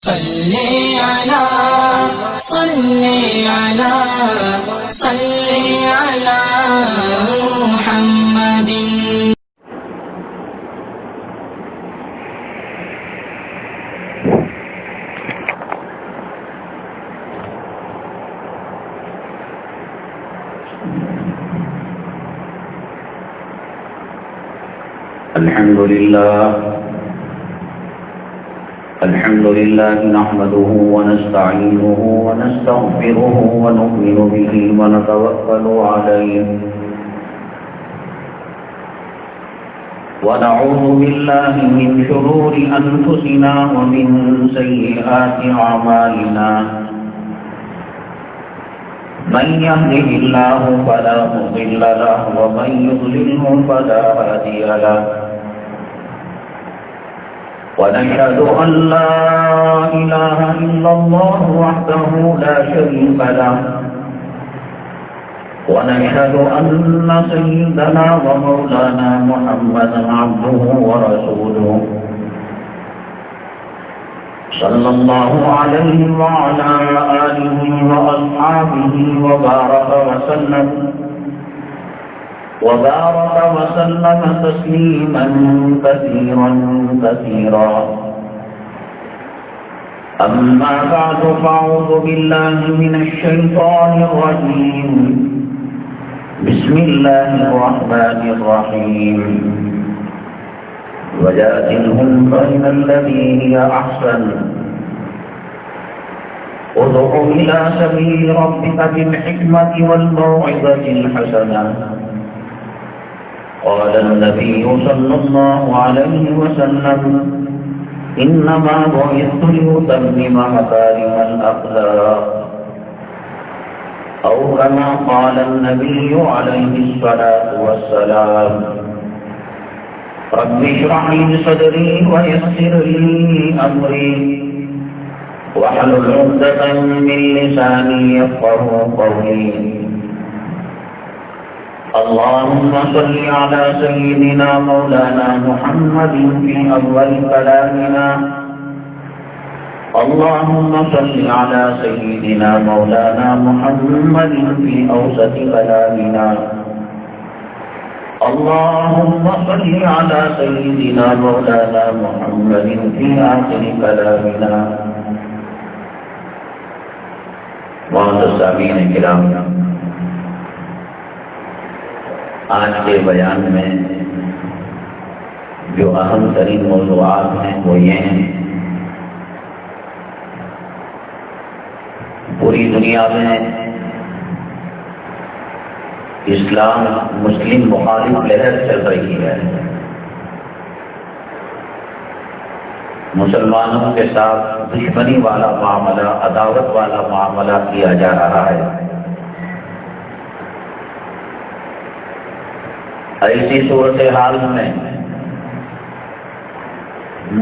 صلی علی محمد. الحمد لله نحمده ونستعينه ونستغفره ونؤمن به ونتوكل عليه ونعوذ بالله من شرور أنفسنا ومن سيئات أعمالنا من يهده الله فلا مضل له ومن يضلله فلا هادي له ونشهد أن لا إله إلا الله وحده لا شريك له ونشهد أن سيدنا ومولانا محمدا عبده ورسوله صلى الله عليه وعلى آله وأصحابه وبارك وسلم تسليما كثيرا أما بعد فأعوذ بالله من الشيطان الرجيم بسم الله الرحمن الرحيم وجادلهم بين الذي هي أحسن ادع إلى سبيل ربك بالحكمة والموعظة الحسنة قال النبي صلى الله عليه وسلم إنما بعثت لأتمم مكارم الأخلاق أو كما قال النبي عليه الصلاة والسلام رب اشرح لي صدري ويسر لي أمري واحلل عقدة من لساني يفقهوا قولي اللهم صل على سيدنا مولانا محمد في أول كلامنا اللهم صل على سيدنا مولانا محمد في أوسط كلامنا اللهم صل على سيدنا مولانا محمد في آخر كلامنا. معزز سامعین کرام، آج کے بیان میں جو اہم ترین موضوعات ہیں وہ یہ ہیں: پوری دنیا میں اسلام مسلم مخالف لہر چل رہی ہے، مسلمانوں کے ساتھ دشمنی والا معاملہ، عداوت والا معاملہ کیا جا رہا ہے. ایسی صورتحال میں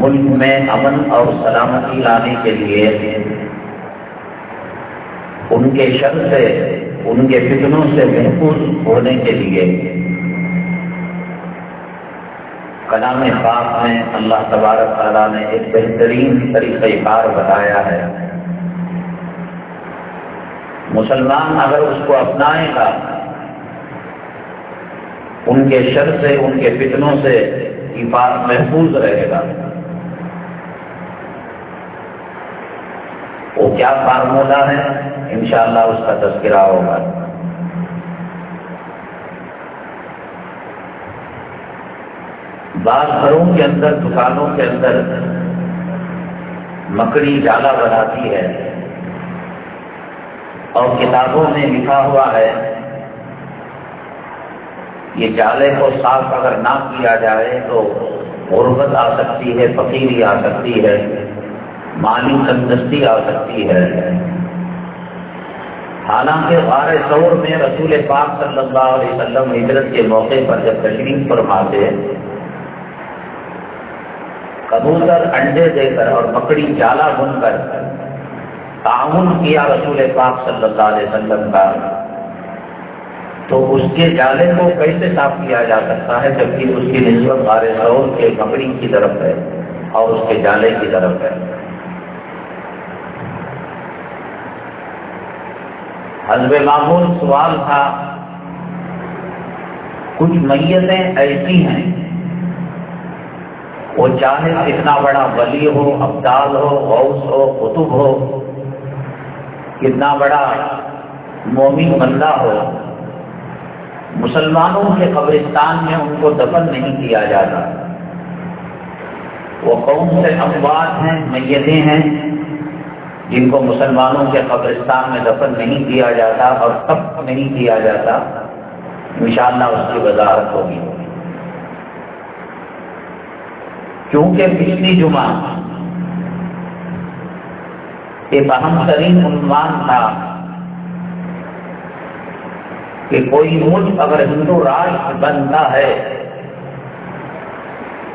ملک میں امن اور سلامتی لانے کے لیے، ان کے شر سے، ان کے فتنوں سے محفوظ ہونے کے لیے کلام پاک میں اللہ تبارک تعالیٰ نے ایک بہترین طریقہ کار بتایا ہے. مسلمان اگر اس کو اپنائے گا، ان کے شر سے، ان کے فتنوں سے محفوظ رہے گا. وہ کیا فارمولہ ہے، انشاءاللہ اس کا تذکرہ ہوگا. بعض گھروں کے اندر، دکانوں کے اندر مکڑی جالا بناتی ہے اور کتابوں میں لکھا ہوا ہے یہ جالے کو صاف اگر نہ کیا جائے تو غربت آ سکتی ہے، فقیری آ سکتی ہے، مالی تندرستی آ سکتی ہے. حالانکہ غار ثور میں رسول پاک صلی اللہ علیہ وسلم ہجرت کے موقع پر جب تشریف فرماتے، کبوتر انڈے دے کر اور مکڑی جالا بن کر تعاون کیا رسول پاک صلی اللہ علیہ وسلم کا، تو اس کے جالے کو کیسے صاف کیا جا سکتا ہے جبکہ اس کی نسبت غار ثور کے مکڑی کی طرف ہے اور اس کے جالے کی طرف ہے. حسب معمول سوال تھا، کچھ میتیں ایسی ہیں وہ چاہے کتنا بڑا ولی ہو، ابدال ہو، غوث ہو، قطب ہو، کتنا بڑا مومن بندہ ہو، مسلمانوں کے قبرستان میں ان کو دفن نہیں کیا جاتا۔ وہ کون سے اموات ہیں، میتیں ہیں جن کو مسلمانوں کے قبرستان میں دفن نہیں کیا جاتا اور کب نہیں کیا جاتا، انشاءاللہ اس کی وضاحت ہوگی۔ کیونکہ پچھلی جمعہ ایک اہم ترین عنوان تھا کہ کوئی ملک اگر ہندو راج بنتا ہے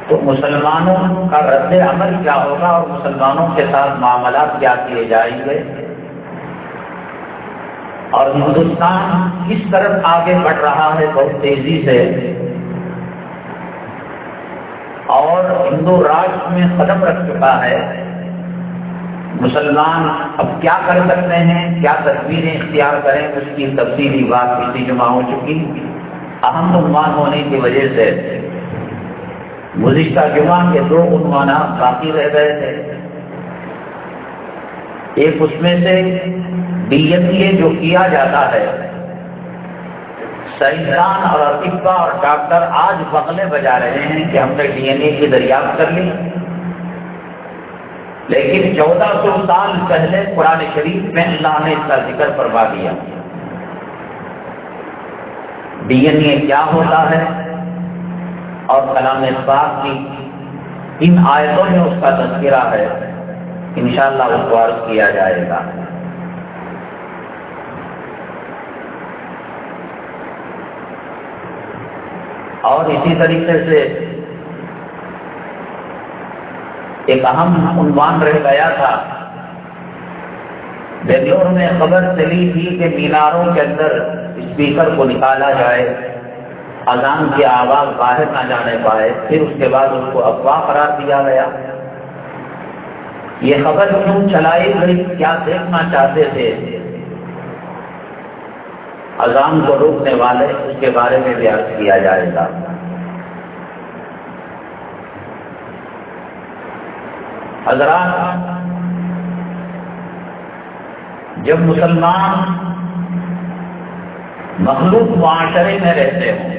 تو مسلمانوں کا رد عمل کیا ہوگا اور مسلمانوں کے ساتھ معاملات کیا کیے جائیں گے، اور ہندوستان کس طرف آگے بڑھ رہا ہے بہت تیزی سے، اور ہندو راج میں قدم رکھ چکا ہے۔ مسلمان اب کیا کر سکتے ہیں، کیا تدبیریں اختیار کریں، اس کی تفصیلی بات پچھلی جمعہ ہو چکی۔ اہم عنوان ہونے کی وجہ سے گزشتہ جمعہ کے 2 عنوانات باقی رہ گئے تھے۔ ایک اس میں سے ڈی این اے جو کیا جاتا ہے، سائنسدان اور اطباء اور ڈاکٹر آج بغلے بجا رہے ہیں کہ ہم نے ڈی این اے کی دریافت کر لی، لیکن 1400 سال پہلے قرآن شریف میں اللہ نے اس کا ذکر فرما دیا۔ ڈی این اے کیا ہوتا ہے اور کلام پاک کی ان آیتوں میں اس کا تذکرہ ہے، انشاءاللہ اس کو عرض کیا جائے گا۔ اور اسی طریقے سے ایک اہم عنوان رہ گیا تھا، بنگلور میں خبر چلی تھی کہ میناروں کے اندر اسپیکر کو نکالا جائے، اذان کی آواز باہر نہ جانے پائے، پھر اس کے بعد اس کو افواہ قرار دیا گیا۔ یہ خبر کیوں چلائی گئی، کیا دیکھنا چاہتے تھے اذان کو روکنے والے، اس کے بارے میں بھی عرض کیا جائے گا۔ حضرات، جب مسلمان مخلوق معاشرے میں رہتے ہوں،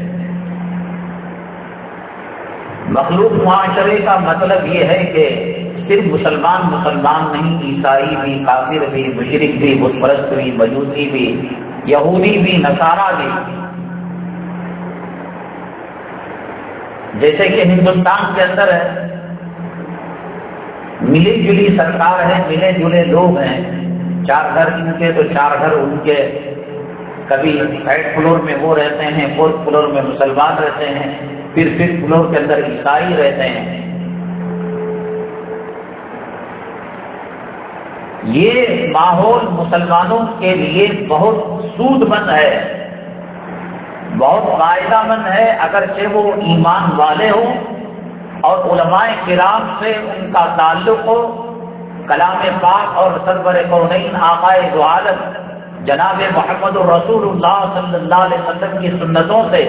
مخلوق معاشرے کا مطلب یہ ہے کہ صرف مسلمان نہیں، عیسائی بھی، کافر بھی، مشرک بھی، بت پرست بھی، مجوسی بھی، یہودی بھی، نصارہ بھی۔ جیسے کہ ہندوستان کے اندر ہے، ملی جلی سرکار ہے، ملے جلے لوگ ہیں، 4 گھر ان کے تو 4 گھر ان کے، کبھی 3rd فلور میں وہ رہتے ہیں، 4th فلور میں مسلمان رہتے ہیں، پھر 5th فلور کے اندر عیسائی رہتے ہیں۔ یہ ماحول مسلمانوں کے لیے بہت سود مند ہے، بہت فائدہ مند ہے، اگرچہ وہ ایمان والے ہوں اور علماء کرام سے ان کا تعلق ہو، کلام پاک اور سرور کونین آقائے دو عالم جناب محمد رسول اللہ صلی اللہ علیہ وسلم کی سنتوں سے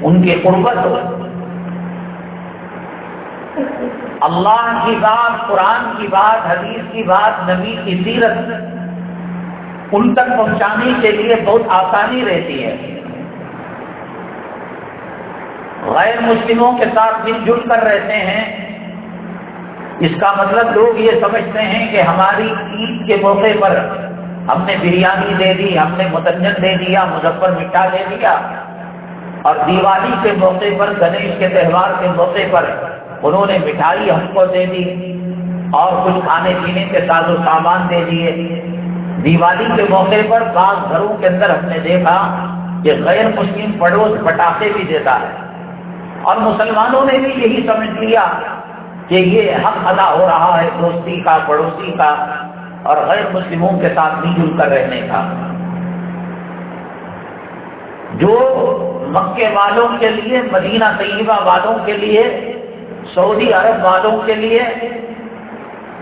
ان کی قربت ہو۔ اللہ کی بات، قرآن کی بات، حدیث کی بات، نبی کی سیرت ان تک پہنچانے کے لیے بہت آسانی رہتی ہے۔ غیر مسلموں کے ساتھ مل جل کر رہتے ہیں، اس کا مطلب لوگ یہ سمجھتے ہیں کہ ہماری عید کے موقع پر ہم نے بریانی دے دی، ہم نے متنجن دے دیا، مظفر مٹھا دے دیا، اور دیوالی کے موقع پر، گنیش کے تہوار کے موقع پر انہوں نے مٹھائی ہم کو دے دی اور کچھ کھانے پینے کے ساز و سامان دے دیے۔ دیوالی کے موقع پر بعض گھروں کے اندر ہم نے دیکھا کہ غیر مسلم پڑوس پٹاخے بھی دیتا ہے، اور مسلمانوں نے بھی یہی سمجھ لیا کہ یہ حق ادا ہو رہا ہے دوستی کا، پڑوسی کا، اور غیر مسلموں کے ساتھ مل جل کر رہنے کا۔ جو مکے والوں کے لیے، مدینہ طیبہ والوں کے لیے، سعودی عرب والوں کے لیے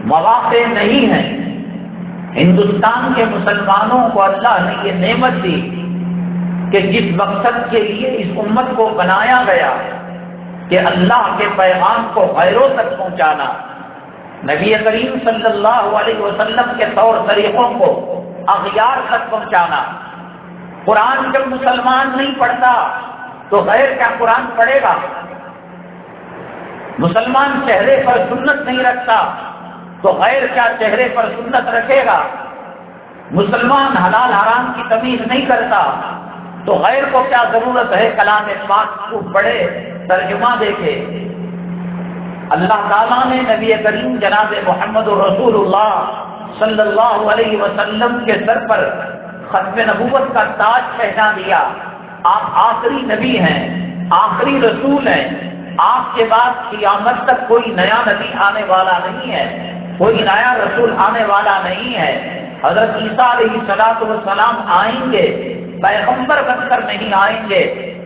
مواقع نہیں ہیں، ہندوستان کے مسلمانوں کو اللہ نے یہ نعمت دی کہ جس مقصد کے لیے اس امت کو بنایا گیا کہ اللہ کے پیغام کو غیروں تک پہنچانا، نبی کریم صلی اللہ علیہ وسلم کے طور طریقوں کو اغیار تک پہنچانا۔ قرآن جب مسلمان نہیں پڑھتا تو غیر کیا قرآن پڑھے گا؟ مسلمان چہرے پر سنت نہیں رکھتا تو غیر کیا چہرے پر سنت رکھے گا؟ مسلمان حلال حرام کی تمیز نہیں کرتا تو غیر کو کیا ضرورت ہے کلام پاک کو پڑھے، ترجمہ دیکھے؟ اللہ تعالیٰ نے نبی کریم جناب محمد رسول اللہ صلی اللہ علیہ وسلم کے سر پر ختم نبوت کا تاج پہنا دیا۔ آپ آخری نبی ہیں، آخری رسول ہیں، آپ کے بعد قیامت تک کوئی نیا نبی آنے والا نہیں ہے، کوئی نیا رسول آنے والا نہیں ہے۔ حضرت عیسیٰ علیہ السلام آئیں گے، پیغمبر بن کر نہیں آئیں گے،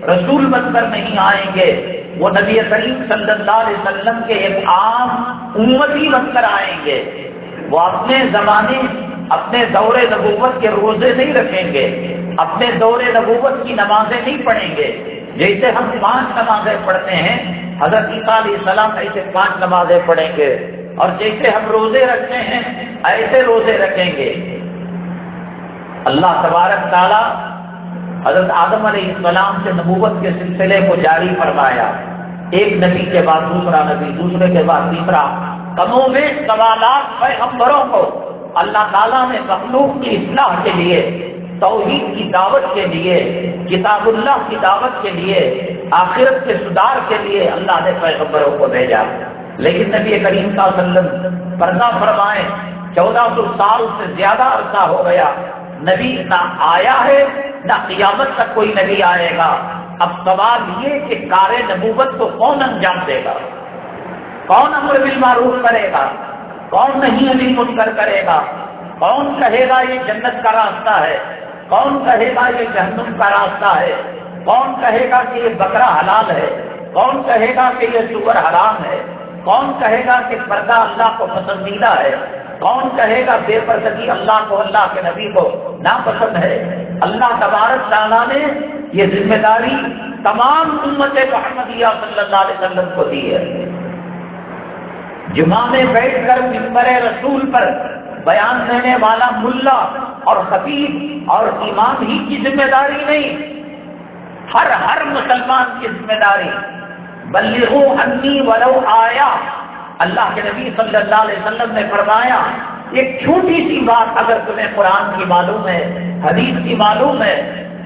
رسول بن کر نہیں آئیں گے، وہ نبی کریم صلی اللہ علیہ وسلم کے ایک عام امتی بن کر آئیں گے۔ وہ اپنے زمانے اپنے دور نبوت کے روزے نہیں رکھیں گے، اپنے دور نبوت کی نمازیں نہیں پڑھیں گے۔ جیسے ہم 5 نمازیں پڑھتے ہیں، حضرت عیسیٰ علیہ السلام ایسے 5 نمازیں پڑھیں گے، اور جیسے ہم روزے رکھتے ہیں ایسے روزے رکھیں گے۔ اللہ تبارک تعالیٰ حضرت آدم علیہ السلام سے نبوت کے سلسلے کو جاری فرمایا، ایک نبی کے بعد دوسرا نبی، دوسرے کے بعد تیسرا، کموں میں سوالات پیغمبروں کو اللہ تعالیٰ نے مخلوق کی اصلاح کے لیے، توحید کی دعوت کے لیے، کتاب اللہ کی دعوت کے لیے، آخرت کے سدھار کے لیے اللہ نے پیغمبروں کو بھیجا۔ لیکن نبی کریم صلی اللہ علیہ وسلم پردہ فرمائے، 1400 سال سے زیادہ عرصہ ہو گیا، نبی نہ آیا ہے نہ قیامت تک کوئی نبی آئے گا۔ اب سوال یہ کہ کار نبوت کو کون انجام دے گا؟ کون امر بالمعروف کرے گا؟ کون نہیں علی منکر کرے گا؟ کون کہے گا یہ جنت کا راستہ ہے؟ کون کہے گا یہ جہنم کا راستہ ہے؟ کون کہے گا کہ یہ بکرا حلال ہے؟ کون کہے گا کہ یہ سور حرام ہے؟ کون کہے گا کہ پردہ اللہ کو پسندیدہ ہے؟ کون کہے گا بے پردگی اللہ کو، اللہ کے نبی کو ناپسند ہے؟ اللہ تبارک تعالیٰ نے یہ ذمہ داری تمام امت محمدیہ صلی اللہ علیہ وسلم کو دی ہے۔ جمعہ میں بیٹھ کر منبر رسول پر بیان دینے والا ملا اور خطیب اور امام ہی کی ذمہ داری نہیں، ہر مسلمان کی ذمہ داری۔ بلغوا عنی ولو آیا، اللہ کے نبی صلی اللہ علیہ وسلم نے فرمایا ایک چھوٹی سی بات اگر تمہیں قرآن کی معلوم ہے، حدیث کی معلوم ہے،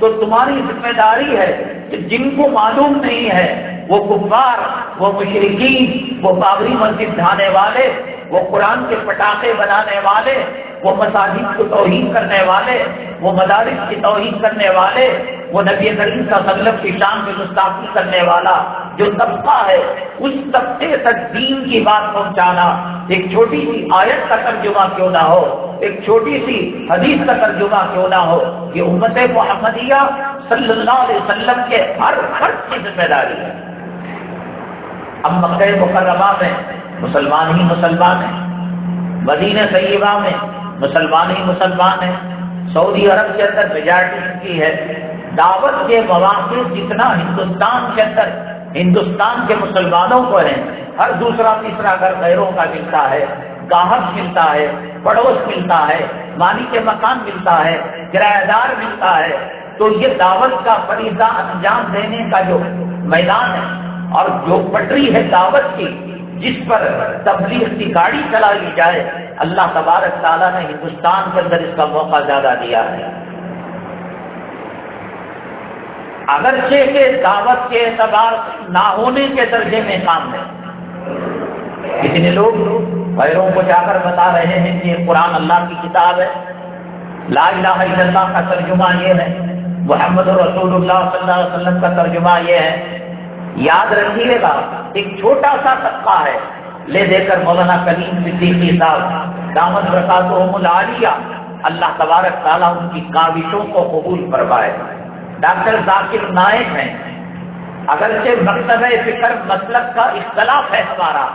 تو تمہاری ذمہ داری ہے کہ جن کو معلوم نہیں ہے، وہ کفار، وہ مشرکین، وہ بابری مسجد ڈھانے والے، وہ قرآن کے پٹاخے بنانے والے، وہ مساجد کو توہین کرنے والے، وہ مدارس کی توہین کرنے والے، وہ نبی کریم صلی اللہ علیہ وسلم کی شان کی گستاخی کرنے والا جو طبقہ ہے، اس طبقے تک دین کی بات پہنچانا ایک چھوٹی سی آیت کا ترجمہ کیوں نہ ہو، ایک چھوٹی سی حدیث کا ترجمہ کیوں نہ ہو، یہ امت محمدیہ صلی اللہ علیہ وسلم کے ہر فرد کی ذمہ داری ہے۔ اب مکہ مکرمہ میں مسلمان ہی مسلمان ہیں، مدینہ طیبہ میں مسلمان ہی مسلمان ہیں، سعودی عرب کے اندر میجارٹی کی ہے۔ دعوت کے مواقع جتنا ہندوستان کے اندر ہندوستان کے مسلمانوں کو ہیں، ہر دوسرا تیسرا گھر غیروں کا ملتا ہے، گاہک ملتا ہے، پڑوس ملتا ہے، مالی کے مکان ملتا ہے، کرایہ دار ملتا ہے۔ تو یہ دعوت کا فریضہ انجام دینے کا جو میدان ہے اور جو پٹری ہے دعوت کی، جس پر تبلیغ کی گاڑی چلائی جائے، اللہ تبارک تعالیٰ نے ہندوستان کے اندر اس کا موقع زیادہ دیا ہے۔ اگرچہ کہ دعوت کے اعتبار نہ ہونے کے درجے میں کام ہے، کتنے لوگ غیروں کو جا کر بتا رہے ہیں کہ یہ قرآن اللہ کی کتاب ہے، لا الہ الا اللہ کا ترجمہ یہ ہے، محمد رسول اللہ صلی اللہ علیہ وسلم کا ترجمہ یہ ہے۔ یاد رکھیے گا ایک چھوٹا سا طبقہ ہے، لے دے کر مولانا کلیم صدیقی صاحب دامت برکاتہم العالیہ، اللہ تبارک تعالیٰ ان کی کاوشوں کو قبول فرمائے۔ ڈاکٹر ذاکر نائک ہیں، اگرچہ مکتبہ فکر مسلک کا اختلاف ہے ہمارا،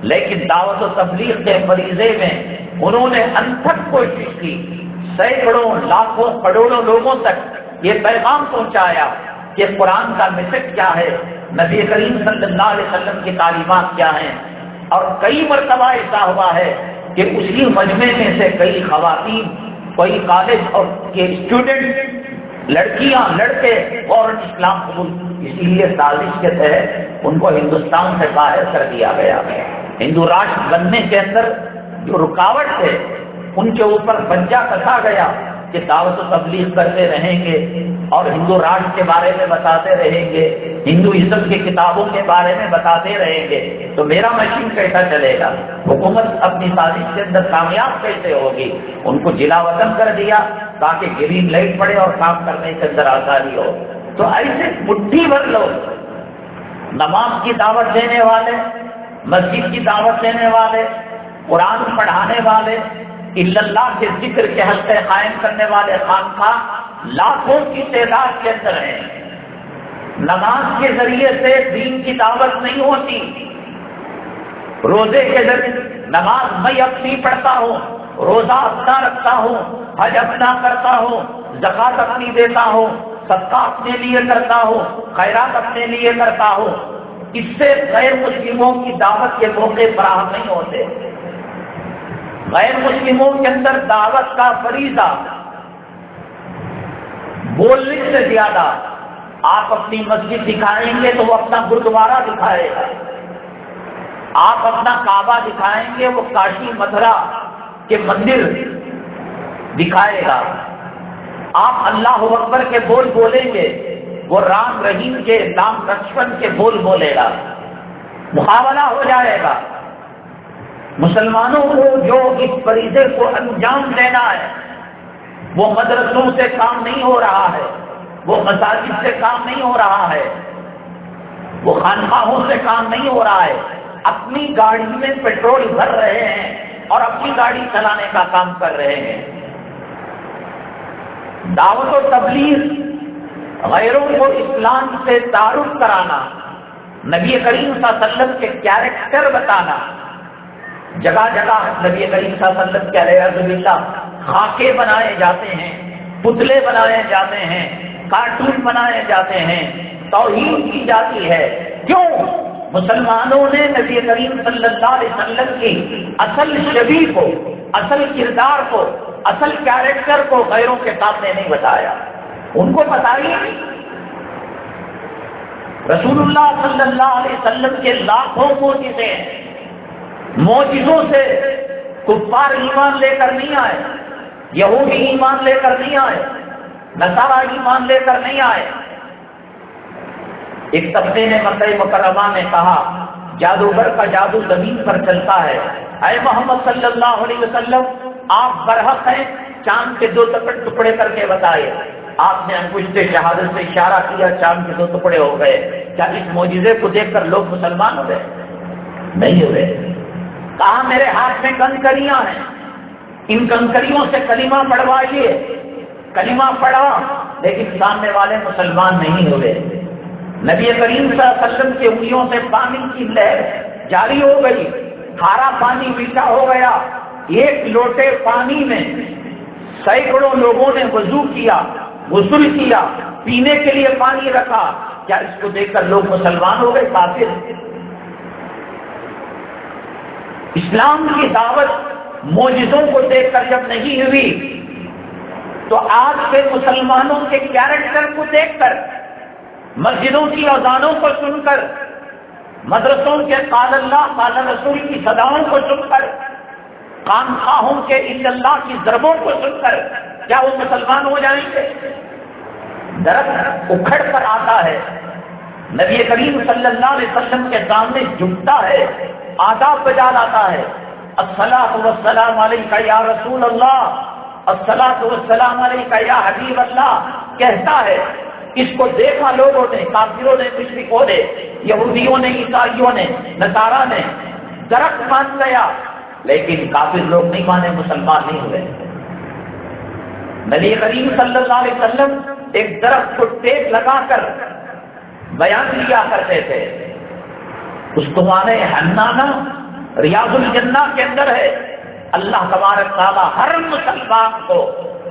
لیکن دعوت و تبلیغ کے فریضے میں انہوں نے انتھک کوشش کی، سینکڑوں لاکھوں کروڑوں لوگوں تک یہ پیغام پہنچایا کہ قرآن کا میسج کیا ہے، نبی کریم صلی اللہ علیہ وسلم کی تعلیمات کیا ہیں۔ اور کئی مرتبہ ایسا ہوا ہے کہ اسی مجمع میں سے کئی خواتین، کوئی کالج اور کے اسٹوڈنٹ، لڑکیاں لڑکے فوراً اسلام قبول، اسی لیے سازش کے تحت ان کو ہندوستان سے باہر کر دیا گیا۔ ہندو راشٹر بننے کے اندر جو رکاوٹ تھے ان کے اوپر پنجہ کسا گیا کہ دعوت و تبلیغ کرتے رہیں گے اور ہندو راشٹر کے بارے میں بتاتے رہیں گے، ہندوازم کی کتابوں کے بارے میں بتاتے رہیں گے، تو میرا مشین کیسا چلے گا، حکومت اپنی سازش کے اندر کامیاب کیسے ہوگی۔ ان کو جلا وطن کر دیا تاکہ گرین لائٹ پڑے اور کام کرنے کے اندر آسانی ہو۔ تو ایسے مٹھی بھر لوگ، نماز کی دعوت دینے والے، مسجد کی دعوت دینے والے، قرآن پڑھانے والے، اللہ کے ذکر کے حلقے قائم کرنے والے خانقاہ لاکھوں کی تعداد کے اندر ہیں۔ نماز کے ذریعے سے دین کی دعوت نہیں ہوتی، روزے کے ذریعے نماز میں اپنی پڑھتا ہوں، روزہ اپنا رکھتا ہوں، حج اپنا کرتا ہوں، زکوٰۃ اپنی دیتا ہوں، صدقہ اپنے لیے کرتا ہوں، خیرات اپنے لیے کرتا ہوں، اس سے غیر مسلموں کی دعوت کے موقع فراہم نہیں ہوتے۔ غیر مسلموں کے اندر دعوت کا فریضہ بولنے سے زیادہ، آپ اپنی مسجد دکھائیں گے تو وہ اپنا گرودوارہ دکھائے گا، آپ اپنا کعبہ دکھائیں گے وہ کاشی متھرا کے مندر دکھائے گا، آپ اللہ اکبر کے بول بولیں گے وہ رام رحیم کے، رام لکشمن کے بول بولے گا، مقابلہ ہو جائے گا۔ مسلمانوں کو جو اس فریضے کو انجام دینا ہے وہ مدرسوں سے کام نہیں ہو رہا ہے، وہ مساجد سے کام نہیں ہو رہا ہے، وہ خانقاہوں سے کام نہیں ہو رہا ہے، اپنی گاڑی میں پیٹرول بھر رہے ہیں اور اپنی گاڑی چلانے کا کام کر رہے ہیں۔ دعوت و تبلیغ، غیروں کو اسلام سے تعارف کرانا، نبی کریم صلی اللہ علیہ وسلم کے کیریکٹر بتانا، جگہ جگہ نبی کریم صلی اللہ علیہ وسلم کے علیہ خاکے بنائے جاتے ہیں، پتلے بنائے جاتے ہیں، کارٹون بنائے جاتے ہیں، توہین کی جاتی ہے۔ کیوں؟ مسلمانوں نے نبی کریم صلی اللہ علیہ وسلم کی اصل شبیہ کو، اصل کردار کو، اصل کیریکٹر کو غیروں کے سامنے نہیں بتایا۔ ان کو بتائیے رسول اللہ صلی اللہ علیہ وسلم کے لاکھوں معجزے، معجزوں سے کفار ایمان لے کر نہیں آئے، یہودی ایمان لے کر نہیں آئے، نصارہ ایمان لے کر نہیں آئے۔ ایک طبقے نے مکہ مکرمہ میں کہا جادوگر کا جادو زمین پر چلتا ہے، اے محمد صلی اللہ علیہ وسلم آپ برحق ہیں، چاند کے دو ٹکڑے کر کے بتائے۔ آپ نے انگشت شہادت سے اشارہ کیا، چاند کے دو ٹکڑے ہو گئے۔ کیا اس معجزے کو دیکھ کر لوگ مسلمان ہو گئے؟ نہیں ہوئے۔ کہا میرے ہاتھ میں کنکریاں ہیں، ان کنکریوں سے کلمہ پڑھوائیے۔ کلمہ پڑھا لیکن سامنے والے مسلمان نہیں ہوئے۔ نبی کریم صلی اللہ علیہ وسلم کی انگلیوں سے پانی کی لہر جاری ہو گئی، کھارا پانی میٹھا ہو گیا۔ ایک لوٹے پانی میں سینکڑوں لوگوں نے وضو کیا، غسل کیا، پینے کے لیے پانی رکھا۔ کیا اس کو دیکھ کر لوگ مسلمان ہو گئے؟ کافر۔ اسلام کی دعوت معجزوں کو دیکھ کر جب نہیں ہوئی تو آج کے مسلمانوں کے کیریکٹر کو دیکھ کر، مسجدوں کی اذانوں کو سن کر، مدرسوں کے قال اللہ قال رسول کی صداؤں کو سن کر، خانقاہوں کے الا اللہ کی ضربوں کو سن کر کیا وہ مسلمان ہو جائیں گے؟ درخت اکھڑ کر آتا ہے، نبی کریم صلی اللہ علیہ وسلم کے سامنے جھکتا ہے، آداب بجا لاتا ہے، الصلاۃ والسلام علیک یا رسول اللہ، الصلاۃ والسلام علیک یا حبیب اللہ کہتا ہے۔ اس کو دیکھا لوگوں نے، کافروں نے، مشرکوں نے، یہودیوں نے، عیسائیوں نے، نصارہ نے، درخت مان گیا، لیکن کافر لوگ نہیں مانے، مسلمان نہیں ہوئے۔ نبی کریم صلی اللہ علیہ وسلم ایک درخت کو ٹیک لگا کر بیان لیا کرتے تھے، اس کو مانے حنانہ ریاض الجنہ کے اندر ہے، اللہ تبارک تعالیٰ ہر مسلمان کو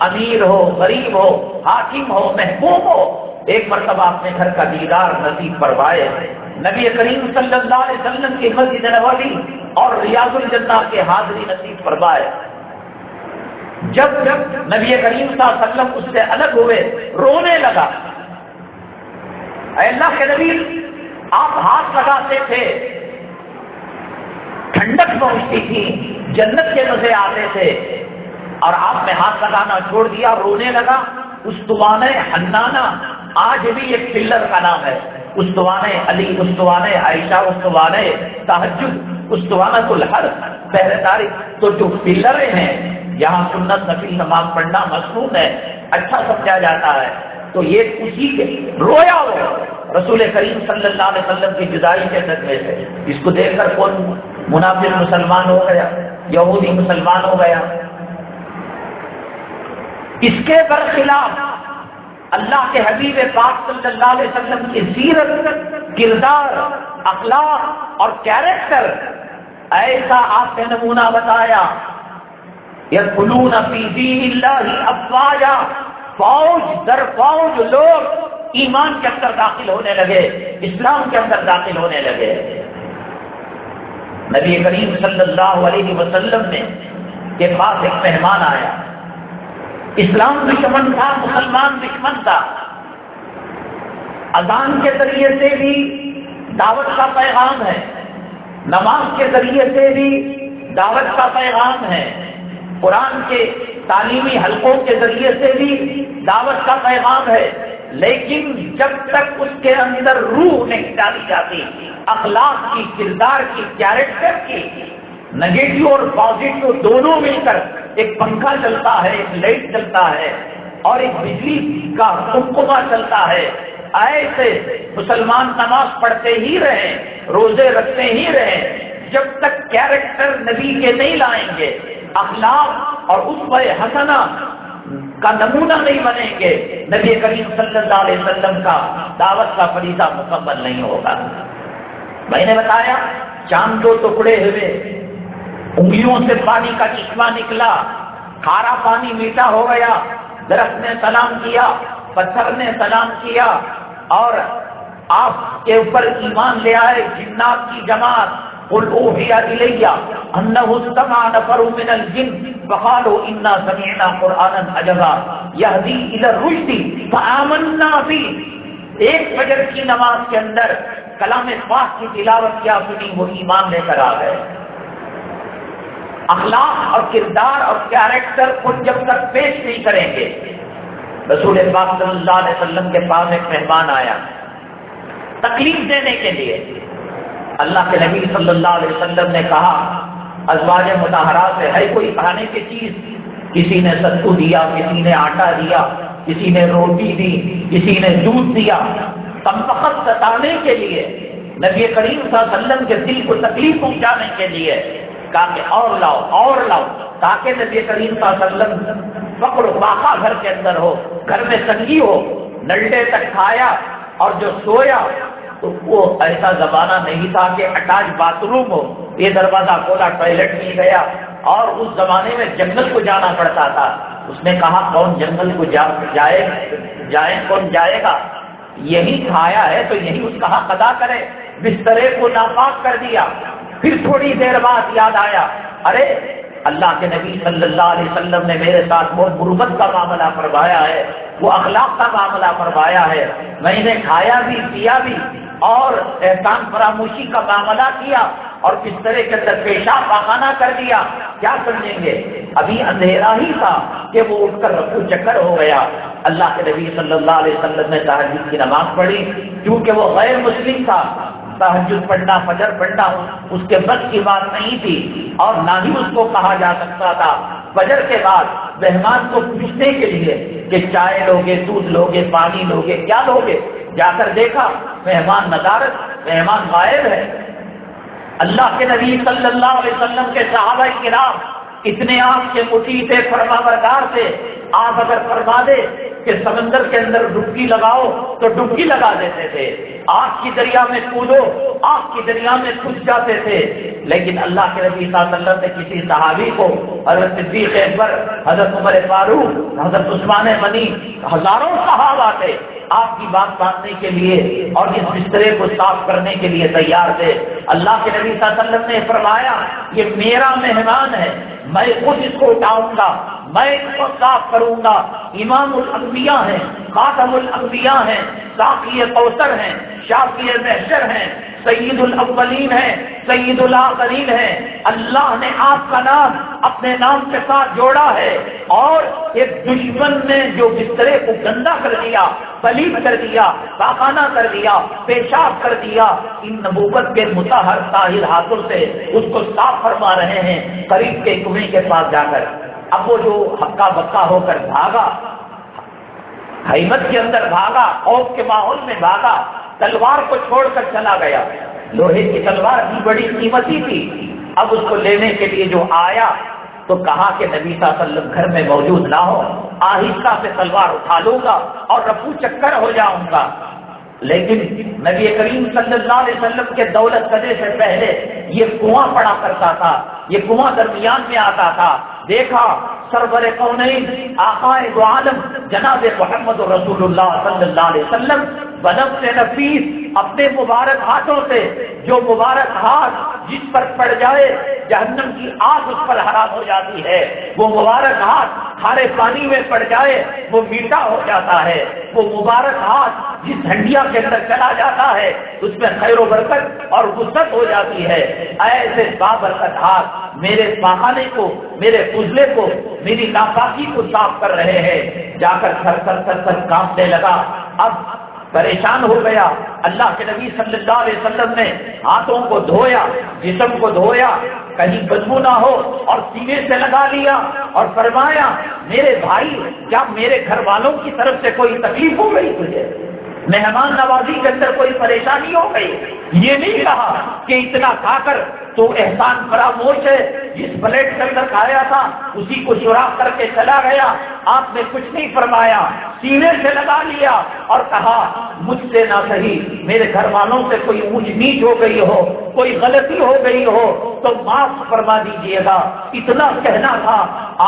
امیر ہو، غریب ہو، حاکم ہو، محکوم ہو، ایک مرتبہ اپنے گھر کا دیدار نصیب فرمائے۔ نبی کریم صلی اللہ علیہ وسلم کی مسجد نبوی اور ریاض الجنہ کے حاضری نصیب فرمائے۔ جب نبی کریم صلی اللہ علیہ وسلم اس سے الگ ہوئے، رونے لگا۔ اے اللہ کے نبی، آپ ہاتھ لگاتے تھے، ٹھنڈک پہنچتی تھی، جنت کے مزے آتے تھے، اور آپ نے ہاتھ لگانا چھوڑ دیا، رونے لگا۔ استوانہ حنانہ آج بھی ایک پلر کا نام ہے، استوانہ علی، استوانہ عائشہ، استوانہ تہجد، استوانہ الحرب، پہرے داری، تو جو پلریں ہیں یہاں سنت نفل نماز پڑھنا مسنون ہے، اچھا سمجھا جاتا ہے، تو یہ اسی کے رویا ہو رسول کریم صلی اللہ علیہ وسلم کی جدائی کے صدمے سے۔ اس کو دیکھ کر کون منافق مسلمان ہو گیا، یہودی مسلمان ہو گیا؟ اس کے برخلاف اللہ کے حبیب پاک صلی اللہ علیہ وسلم کی سیرت، کردار، اخلاق اور کیریکٹر ایسا آپ نے نمونہ بتایا، یدخلون فی دین اللہ افواجا، فوج در فوج لوگ ایمان کے اندر داخل ہونے لگے، اسلام کے اندر داخل ہونے لگے۔ نبی کریم صلی اللہ علیہ وسلم نے کے پاس ایک مہمان آیا، اسلام دشمن تھا، مسلمان دشمن تھا، اذان کے ذریعے سے بھی دعوت کا پیغام ہے، نماز کے ذریعے سے بھی دعوت کا پیغام ہے، قرآن کے تعلیمی حلقوں کے ذریعے سے بھی دعوت کا پیغام ہے، لیکن جب تک اس کے اندر روح نہیں ڈالی جاتی، اخلاق کی، کردار کی، کیریکٹر کی، نگیٹو اور پازیٹو دونوں مل کر ایک پنکھا چلتا ہے، ایک لائٹ چلتا ہے اور ایک بجلی کا کمکما چلتا ہے، ایسے مسلمان نماز پڑھتے ہی رہیں، روزے رکھتے ہی رہیں، جب تک کیریکٹر نبی کے نہیں لائیں گے، اخلاق اور اسوہ حسنہ کا نمونہ نہیں بنیں گے، نبی کریم صلی اللہ علیہ وسلم کا دعوت کا فریضہ مکمل نہیں ہوگا۔ میں نے بتایا چاند دو ٹکڑے ہوئے، انگلیوں سے پانی کا چشمہ نکلا، کھارا پانی میٹھا ہو گیا، درخت نے سلام کیا، پتھر نے سلام کیا، اور آپ کے اوپر ایمان لے آئے جنات کی جماعت۔ قل اوحی الی انہ استمع نفر من الجن فقالوا انا سمعنا قرآنا عجبا یہدی الی الرشد فآمنا بہ۔ ایک فجر کی نماز کے اندر کلام پاک کی تلاوت کیا سنی، وہ ایمان لے کر آ گئے۔ اخلاق اور کردار اور کیریکٹر کو جب تک پیش نہیں کریں گے، رسول پاک صلی اللہ علیہ وسلم کے پاس ایک مہمان آیا تکلیف دینے کے لیے۔ اللہ کے نبی صلی اللہ علیہ وسلم نے کہا ازواج مطہرات سے ہے کوئی کھانے کی چیز؟ کسی نے ستو دیا، کسی نے آٹا دیا، کسی نے روٹی دی، کسی نے دودھ دیا، کم وقت ستانے کے لیے، نبی کریم صلی اللہ علیہ وسلم کے دل کو تکلیف پہنچانے کے لیے کہا کہ اور لاؤ اور لاؤ، تاکہ نبی کریم صلی اللہ علیہ وسلم فقر و فاقہ گھر کے اندر ہو، گھر میں تنگی ہو۔ نلڈے تک کھایا اور جو سویا تو وہ ایسا زمانہ نہیں تھا کہ اٹیچ باتھ روم ہو، یہ دروازہ کھولا ٹوائلٹ مل گیا، اور اس زمانے میں جنگل کو جانا پڑتا تھا۔ اس نے کہا کون جنگل کو جائے کون جائے گا؟ یہی کھایا ہے تو یہی اس کا حق ادا کرے۔ بسترے کو ناپاک کر دیا۔ پھر تھوڑی دیر بعد یاد آیا، ارے اللہ کے نبی صلی اللہ علیہ وسلم نے میرے ساتھ بہت غربت کا معاملہ فرمایا ہے، وہ اخلاق کا معاملہ فرمایا ہے، میں نے کھایا بھی پیا بھی اور احسان فراموشی کا معاملہ کیا اور بسترے کے اندر پیشاب پاخانہ کر دیا، کیا سمجھیں گے؟ ابھی اندھیرا ہی تھا کہ وہ اٹھ کر رفو چکر ہو گیا۔ اللہ کے نبی صلی اللہ علیہ وسلم نے تہجد کی نماز پڑھی، کیونکہ وہ غیر مسلم تھا، تہجد پڑھنا، فجر پڑھنا اس کے بس کی بات نہیں تھی، اور نہ ہی اس کو کہا جا سکتا تھا۔ فجر کے بعد مہمان کو پوچھنے کے لیے کہ چائے لوگے، دودھ لوگے، پانی لوگے، کیا لوگے؟ جا کر دیکھا مہمان ندارت، مہمان غائب ہے۔ اللہ کے نبی صلی اللہ علیہ وسلم کے صحابہ کرام اتنے آپ کے مطیع تھے، فرما بردار تھے، آپ اگر فرما دے کہ سمندر کے اندر ڈبکی لگاؤ تو ڈبکی لگا دیتے تھے، آگ کی دریا میں کودو، آگ کی دریا میں کود جاتے تھے، لیکن اللہ کے نبی صلی اللہ علیہ وسلم نے کسی صحابی کو، حضرت صدیق اکبر، حضرت عمر فاروق، حضرت عثمان غنی، ہزاروں صحابہ تھے آپ کی بات ماننے کے لیے اور اس بسترے کو صاف کرنے کے لیے تیار تھے۔ اللہ کے نبی صلی اللہ علیہ وسلم نے فرمایا یہ میرا مہمان ہے، میں خود اس کو اٹھاؤں گا، میں اس کو صاف کروں گا۔ امام الانبیاء ہیں، خاتم الانبیاء ہیں، ساقی کوثر ہیں، شافی محشر ہیں، سید الاولین ہیں، سید الآخرین ہیں۔ اللہ نے آپ کا نام اپنے نام کے ساتھ جوڑا ہے، اور ایک دشمن نے جو بسترے کو گندا کر دیا، پلید کر دیا، پاخانہ کر دیا، پیشاب کر دیا، ان نبوت کے مطہر طاہر ہاتھوں سے اس کو صاف فرما رہے ہیں قریب کے کنویں کے پاس جا کر۔ اب وہ جو ہکا بکا ہو کر بھاگا، حیمت کے اندر بھاگا، خوف کے ماحول میں بھاگا، تلوار کو چھوڑ کر چلا گیا۔ لوہے کی تلوار بھی بڑی قیمتی تھی۔ اب اس کو لینے کے لیے جو آیا تو کہا کہ نبی صلی اللہ علیہ وسلم گھر میں موجود نہ ہو، آہستہ سے تلوار اٹھا لوں گا اور رفو چکر ہو جاؤں گا۔ لیکن نبی کریم صلی اللہ علیہ وسلم کے دولت قدے سے پہلے یہ کنواں پڑا کرتا تھا، یہ کنواں درمیان میں آتا تھا۔ دیکھا سرور کونین آقائے دو عالم جناب محمد رسول اللہ صلی اللہ علیہ وسلم بنفس نفیس اپنے مبارک ہاتھوں سے، جو مبارک ہاتھ جس پر پڑ جائے جہنم کی آگ اس پر حرام ہو جاتی ہے، وہ مبارک ہاتھ کھارے پانی میں پڑ جائے وہ میٹھا ہو جاتا ہے، وہ مبارک ہاتھ جس ہنڈیا کے اندر چلا جاتا ہے اس میں خیر و برکت اور وسعت ہو جاتی ہے۔ ایسے بابرکت ہاتھ میرے پاخانے کو، میرے فضلے کو، میری ناپاکی کو صاف کر رہے ہیں۔ جا کر تھر کانپنے لگا، اب پریشان ہو گیا۔ اللہ کے نبی صلی اللہ علیہ وسلم نے ہاتھوں کو دھویا، جسم کو دھویا، کہیں بدبو نہ ہو، اور سینے سے لگا لیا اور فرمایا میرے بھائی کیا میرے گھر والوں کی طرف سے کوئی تکلیف ہو گئی تجھے؟ مہمان نوازی کے اندر کوئی پریشانی ہو گئی؟ یہ نہیں کہا کہ اتنا کھا کر تو احسان فراموش ہے، جس پلیٹ کے اندر کھایا تھا اسی کو سوراخ کر کے چلا گیا۔ آپ نے کچھ نہیں فرمایا، سینے سے لگا لیا اور کہا مجھ سے نہ صحیح میرے گھر والوں سے کوئی اونچ نیچ ہو گئی ہو، کوئی غلطی ہو گئی ہو تو معاف فرما دیجیے گا۔ اتنا کہنا تھا،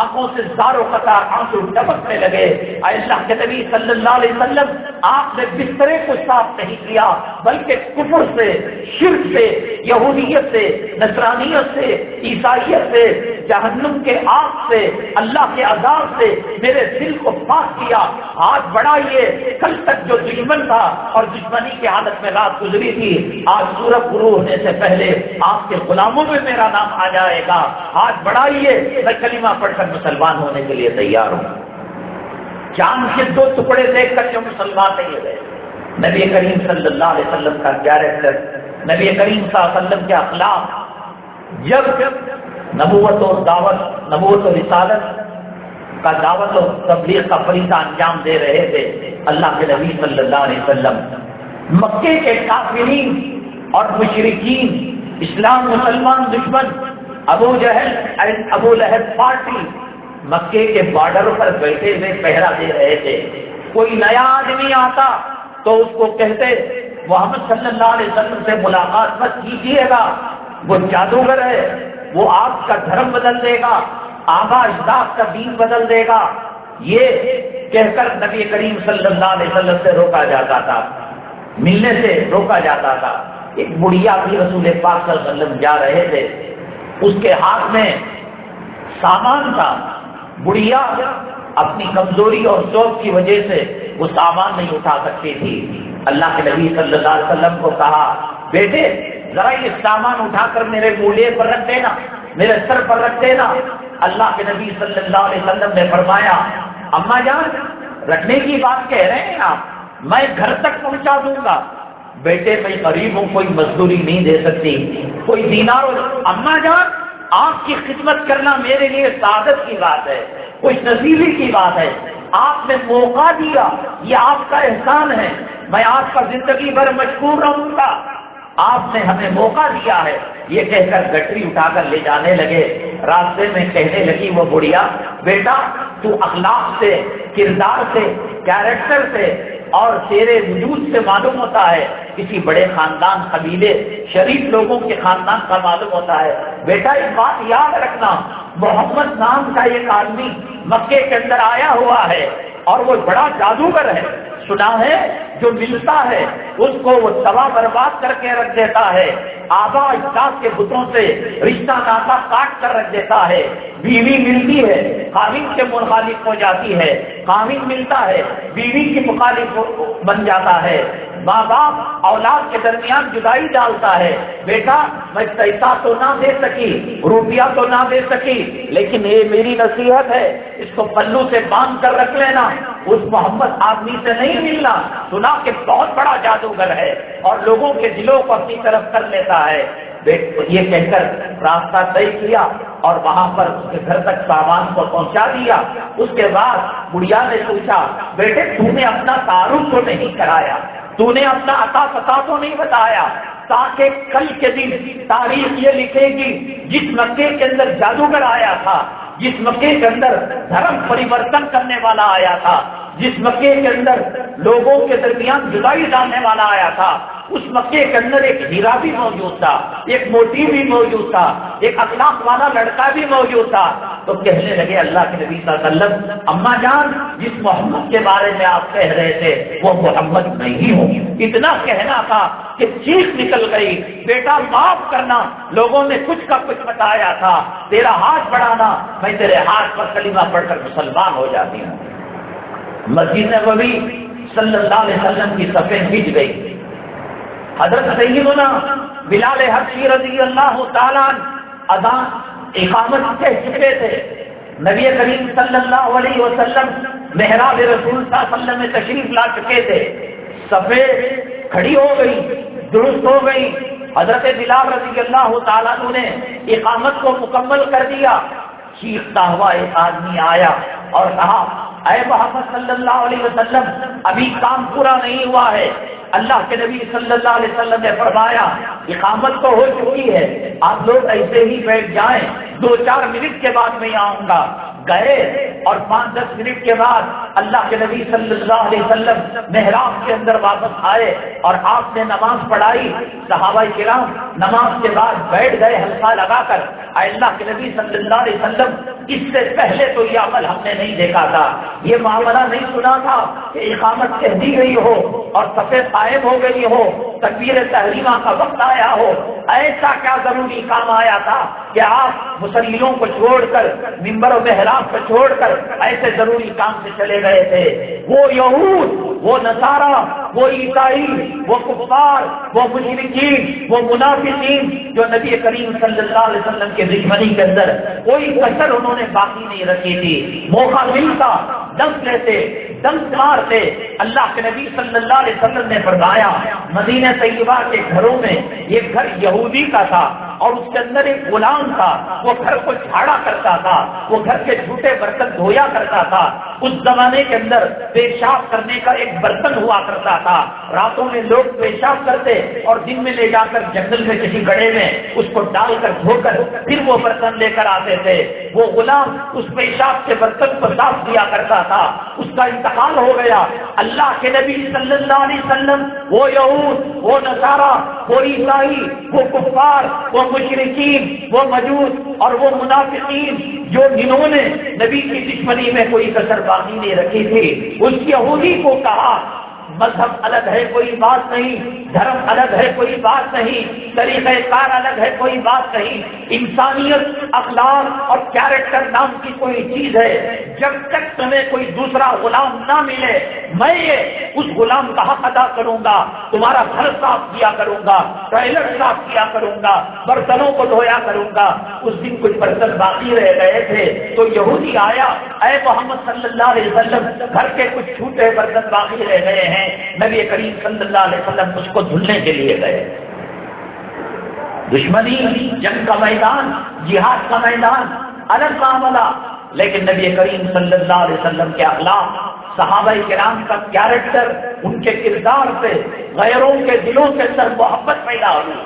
آنکھوں سے زارو قطار آنسو ٹپکنے لگے۔ اے اللہ کے نبی صلی اللہ علیہ وسلم، آپ نے بسترے کو صاف نہیں کیا بلکہ کفر سے، شرک سے، یہودیت سے، نصرانیت سے، عیسائیت سے، جہنم کے آگ سے، اللہ کے عذاب سے میرے دل کو پاک کیا۔ ہاتھ بڑھائیے، کل تک جو دشمن تھا اور دشمنی کی حالت میں رات گزری تھی، آج سورج غروب ہونے سے پہلے آپ کے غلاموں میں میرا نام آ جائے گا۔ ہاتھ بڑھائیے، میں کلمہ پڑھ کر مسلمان ہونے کے لیے تیار ہوں۔ چاند کے دو ٹکڑے دیکھ کر جو مسلمان نہیں ہوئے، نبی کریم صلی اللہ علیہ وسلم کا کیریکٹر، نبی کریم صلی اللہ علیہ وسلم کے اخلاق، جب نبوت اور دعوت، نبوت اور رسالت کا دعوت اور تبلیغ کا فریضہ انجام دے رہے تھے، اللہ کے نبی صلی اللہ علیہ وسلم مکے کے کافرین اور مشرکین، اسلام مسلمان دشمن، ابو جہل ابو لہب پارٹی مکے کے بارڈر پر بیٹھے ہوئے پہرا دے رہے تھے۔ کوئی نیا آدمی آتا تو اس کو کہتے محمد صلی اللہ علیہ وسلم سے ملاقات مت کیجیے گا، وہ جادوگر ہے، وہ آپ کا دھرم بدل دے گا، آبا اجداد کا دین بدل دے گا۔ یہ کہہ کر نبی کریم صلی اللہ علیہ وسلم سے روکا جاتا تھا، ملنے سے روکا جاتا تھا۔ ایک بڑھیا بھی رسول پاک صلی اللہ علیہ وسلم جا رہے تھے، اس کے ہاتھ میں سامان تھا۔ بڑھیا اپنی کمزوری اور ذوق کی وجہ سے وہ سامان نہیں اٹھا سکتی تھی۔ اللہ کے نبی صلی اللہ علیہ وسلم کو کہا بیٹے ذرا یہ سامان اٹھا کر میرے مولے پر رکھ دینا، میرے سر پر رکھ دینا۔ اللہ کے نبی صلی اللہ علیہ وسلم نے فرمایا اماں جان رکھنے کی بات کہہ رہے ہیں آپ، میں گھر تک پہنچا دوں گا۔ بیٹے میں غریب ہوں، کوئی مزدوری نہیں دے سکتی، کوئی دینار۔ اماں جان آپ کی خدمت کرنا میرے لیے سعادت کی بات ہے، خوش نصیبی کی بات ہے۔ آپ نے موقع دیا، یہ آپ کا احسان ہے، میں آپ کا زندگی بھر مشکور رہوں گا، آپ نے ہمیں موقع دیا ہے۔ یہ کہہ کر گٹری اٹھا کر لے جانے لگے۔ راستے میں کہنے لگی وہ بڑھیا بیٹا تو اخلاق سے، کردار سے، کیریکٹر سے اور تیرے وجود سے معلوم ہوتا ہے کسی بڑے خاندان قبیلے شریف لوگوں کے خاندان کا معلوم ہوتا ہے۔ بیٹا ایک بات یاد رکھنا، محمد نام کا ایک آدمی مکے کے اندر آیا ہوا ہے اور وہ بڑا جادوگر ہے، سنا ہے جو ملتا ہے اس کو وہ تباہ برباد کر کے رکھ دیتا ہے، آبا اجداد کے بتوں سے رشتہ ناتا کاٹ کر رکھ دیتا ہے، بیوی ملتی ہے خاوند کے مخالف ہو جاتی ہے، خاوند ملتا ہے بیوی کے مخالف بن جاتا ہے، ماں باپ اولاد کے درمیان جدائی ڈالتا ہے۔ بیٹا میں پیسہ تو نہ دے سکی، روپیہ تو نہ دے سکی، لیکن یہ میری نصیحت ہے، اس کو پلو سے باندھ کر رکھ لینا، اس محمد آدمی سے نہیں ملنا، سنا کہ بہت بڑا جادوگر ہے اور لوگوں کے دلوں کو اپنی طرف کر لیتا ہے۔ یہ کہہ کر راستہ طے کیا اور وہاں پر اس کے گھر تک سامان کو پہنچا دیا۔ اس کے بعد بڑھیا نے پوچھا، بیٹے تو نے اپنا تعارف تو نہیں کرایا، تو نے اپنا عطا پتا تو نہیں بتایا، تاکہ کل کے دن تاریخ یہ لکھے گی جس مکے کے اندر جادوگر آیا تھا، جس مکے کے اندر دھرم پریورتن کرنے والا آیا تھا، جس مکے کے اندر لوگوں کے درمیان جدائی ڈالنے والا آیا تھا، اس مکے کے اندر ایک ہیرا بھی موجود تھا، ایک موتی بھی موجود تھا، ایک اخلاق والا لڑکا بھی موجود تھا۔ تو کہنے لگے اللہ کے نبی صلی اللہ علیہ وسلم، اما جان جس محمد کے بارے میں آپ کہہ رہے تھے وہ محمد نہیں ہوں۔ اتنا کہنا تھا کہ چیخ نکل گئی، بیٹا معاف کرنا، لوگوں نے کچھ کا کچھ بتایا تھا، تیرا ہاتھ بڑھانا، میں تیرے ہاتھ پر کلمہ پڑھ کر مسلمان ہو جاتی ہوں۔ مسجد نبوی صلی اللہ علیہ وسلم کی صفیں بھیج گئی۔ حضرت سیدنا بلال حبشی رضی اللہ تعالیٰ اذان اقامت کہہ چکے تھے، نبی کریم صلی اللہ علیہ وسلم محراب رسول صلی اللہ علیہ وسلم میں تشریف لا چکے تھے، صفیں کھڑی ہو گئی، درست ہو گئی۔ حضرت بلال رضی اللہ تعالیٰ نے اقامت کو مکمل کر دیا۔ چیختا ہوا ایک آدمی آیا اور کہا، اے محمد صلی اللہ علیہ وسلم ابھی کام پورا نہیں ہوا ہے۔ اللہ کے نبی صلی اللہ علیہ وسلم نے فرمایا اقامت تو ہو چکی ہے، آپ لوگ ایسے ہی بیٹھ جائیں، 2-4 منٹ کے بعد میں آؤں گا۔ گئے اور 5-10 منٹ کے بعد اللہ کے نبی صلی اللہ علیہ وسلم محراب کے اندر واپس آئے اور آپ نے نماز پڑھائی۔ صحابہ کرام نماز کے بعد بیٹھ گئے حلقہ لگا کر۔ اے اللہ کے نبی صلی اللہ علیہ وسلم اس سے پہلے تو یہ عمل ہم نے نہیں دیکھا تھا، یہ معاملہ نہیں سنا تھا کہ اقامت کہہ دی گئی ہو اور صفیں قائم ہو گئی ہو، تکبیر تحریمہ کا وقت آیا ہو۔ ایسا کیا ضروری کام آیا تھا کہ آپ مسلمانوں کو چھوڑ کر منبر و محراب کو چھوڑ کر ایسے ضروری کام سے چلے گئے تھے؟ وہ یہود، وہ نصارہ، وہ عیسائی، وہ کفار، وہ مشرکین، وہ منافقین جو نبی کریم صلی اللہ علیہ وسلم کے دشمنی کے اندر کوئی کسر انہوں نے باقی نہیں رکھی تھی، موقع ملتا دم لیتے، دم مارتے۔ اللہ کے نبی صلی اللہ علیہ وسلم نے فرمایا مدینہ طیبہ کے گھروں میں ایک گھر یہودی کا تھا اور اس کے اندر ایک غلام تھا، وہ گھر کو جھاڑا کرتا تھا، وہ گھر کے جھوٹے برتن دھویا کرتا تھا۔ اس زمانے کے اندر پیشاب کرنے کا ایک برتن ہوا کرتا تھا، راتوں میں لوگ پیشاب کرتے اور دن میں لے جا کر جنگل میں کسی گڑھے میں اس کو ڈال کر دھو کر پھر وہ برتن لے کر آتے تھے۔ وہ غلام اس پیشاب کے برتن کو صاف کیا کرتا تھا، اس کا انتقال ہو گیا۔ اللہ کے نبی صلی اللہ علیہ وسلم وہ یہود، وہ نصارہ، وہ عیسائی، وہ کفار، وہ مشرکین، وہ مجوس اور وہ منافقین جو جنہوں نے نبی کی دشمنی میں کوئی کسر باقی نہیں رکھی تھی، اس یہودی کو کہا مذہب الگ ہے کوئی بات نہیں، دھرم الگ ہے کوئی بات نہیں، طریقہ کار الگ ہے کوئی بات نہیں، انسانیت، اخلاق اور کیریکٹر نام کی کوئی چیز ہے۔ جب تک تمہیں کوئی دوسرا غلام نہ ملے میں یہ اس غلام کا حق ادا کروں گا، تمہارا گھر صاف کیا کروں گا، ٹوائلٹ صاف کیا کروں گا، برتنوں کو دھویا کروں گا۔ اس دن کچھ برتن باقی رہ گئے تھے تو یہودی آیا، اے محمد صلی اللہ علیہ وسلم گھر کے کچھ چھوٹے برتن باقی رہ گئے ہیں، نبی کریم صلی اللہ علیہ وسلم اس کو دھلنے کے لیے گئے۔ دشمنی، جنگ کا میدان، جہاد کا میدان الگ معاملہ، لیکن نبی کریم صلی اللہ علیہ وسلم کے اخلاق، صحابہ کرام کا کیریکٹر، ان کے کردار سے غیروں کے دلوں کے اندر محبت پیدا ہوئی۔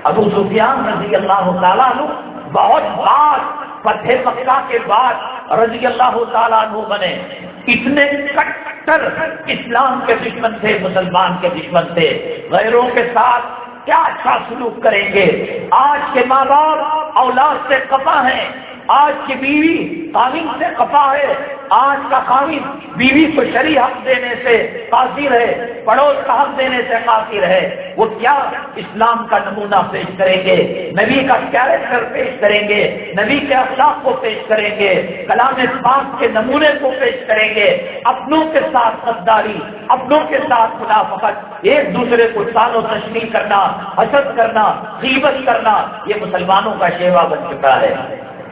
ابو سفیان رضی اللہ تعالیٰ عنہ بہت بعد فتح مکہ کے بعد رضی اللہ تعالیٰ عنہ بنے، اتنے کٹ کٹر اسلام کے دشمن تھے، مسلمان کے دشمن تھے، غیروں کے ساتھ کیا اچھا سلوک کریں گے۔ آج کے ماں باپ اولاد سے خفا ہیں، آج کی بیوی خاوند سے خفا ہے، آج کا خاوند بیوی کو شرعی حق دینے سے قاصر ہے، پڑوس کا حق دینے سے قاصر ہے۔ وہ کیا اسلام کا نمونہ پیش کریں گے، نبی کا کیریکٹر پیش کریں گے، نبی کے اخلاق کو پیش کریں گے، کلام پاک کے نمونے کو پیش کریں گے۔ اپنوں کے ساتھ غداری، اپنوں کے ساتھ منافقت، ایک دوسرے کو سان و تشنیع کرنا، حسد کرنا، غیبت کرنا، یہ مسلمانوں کا شیوا بن چکا ہے۔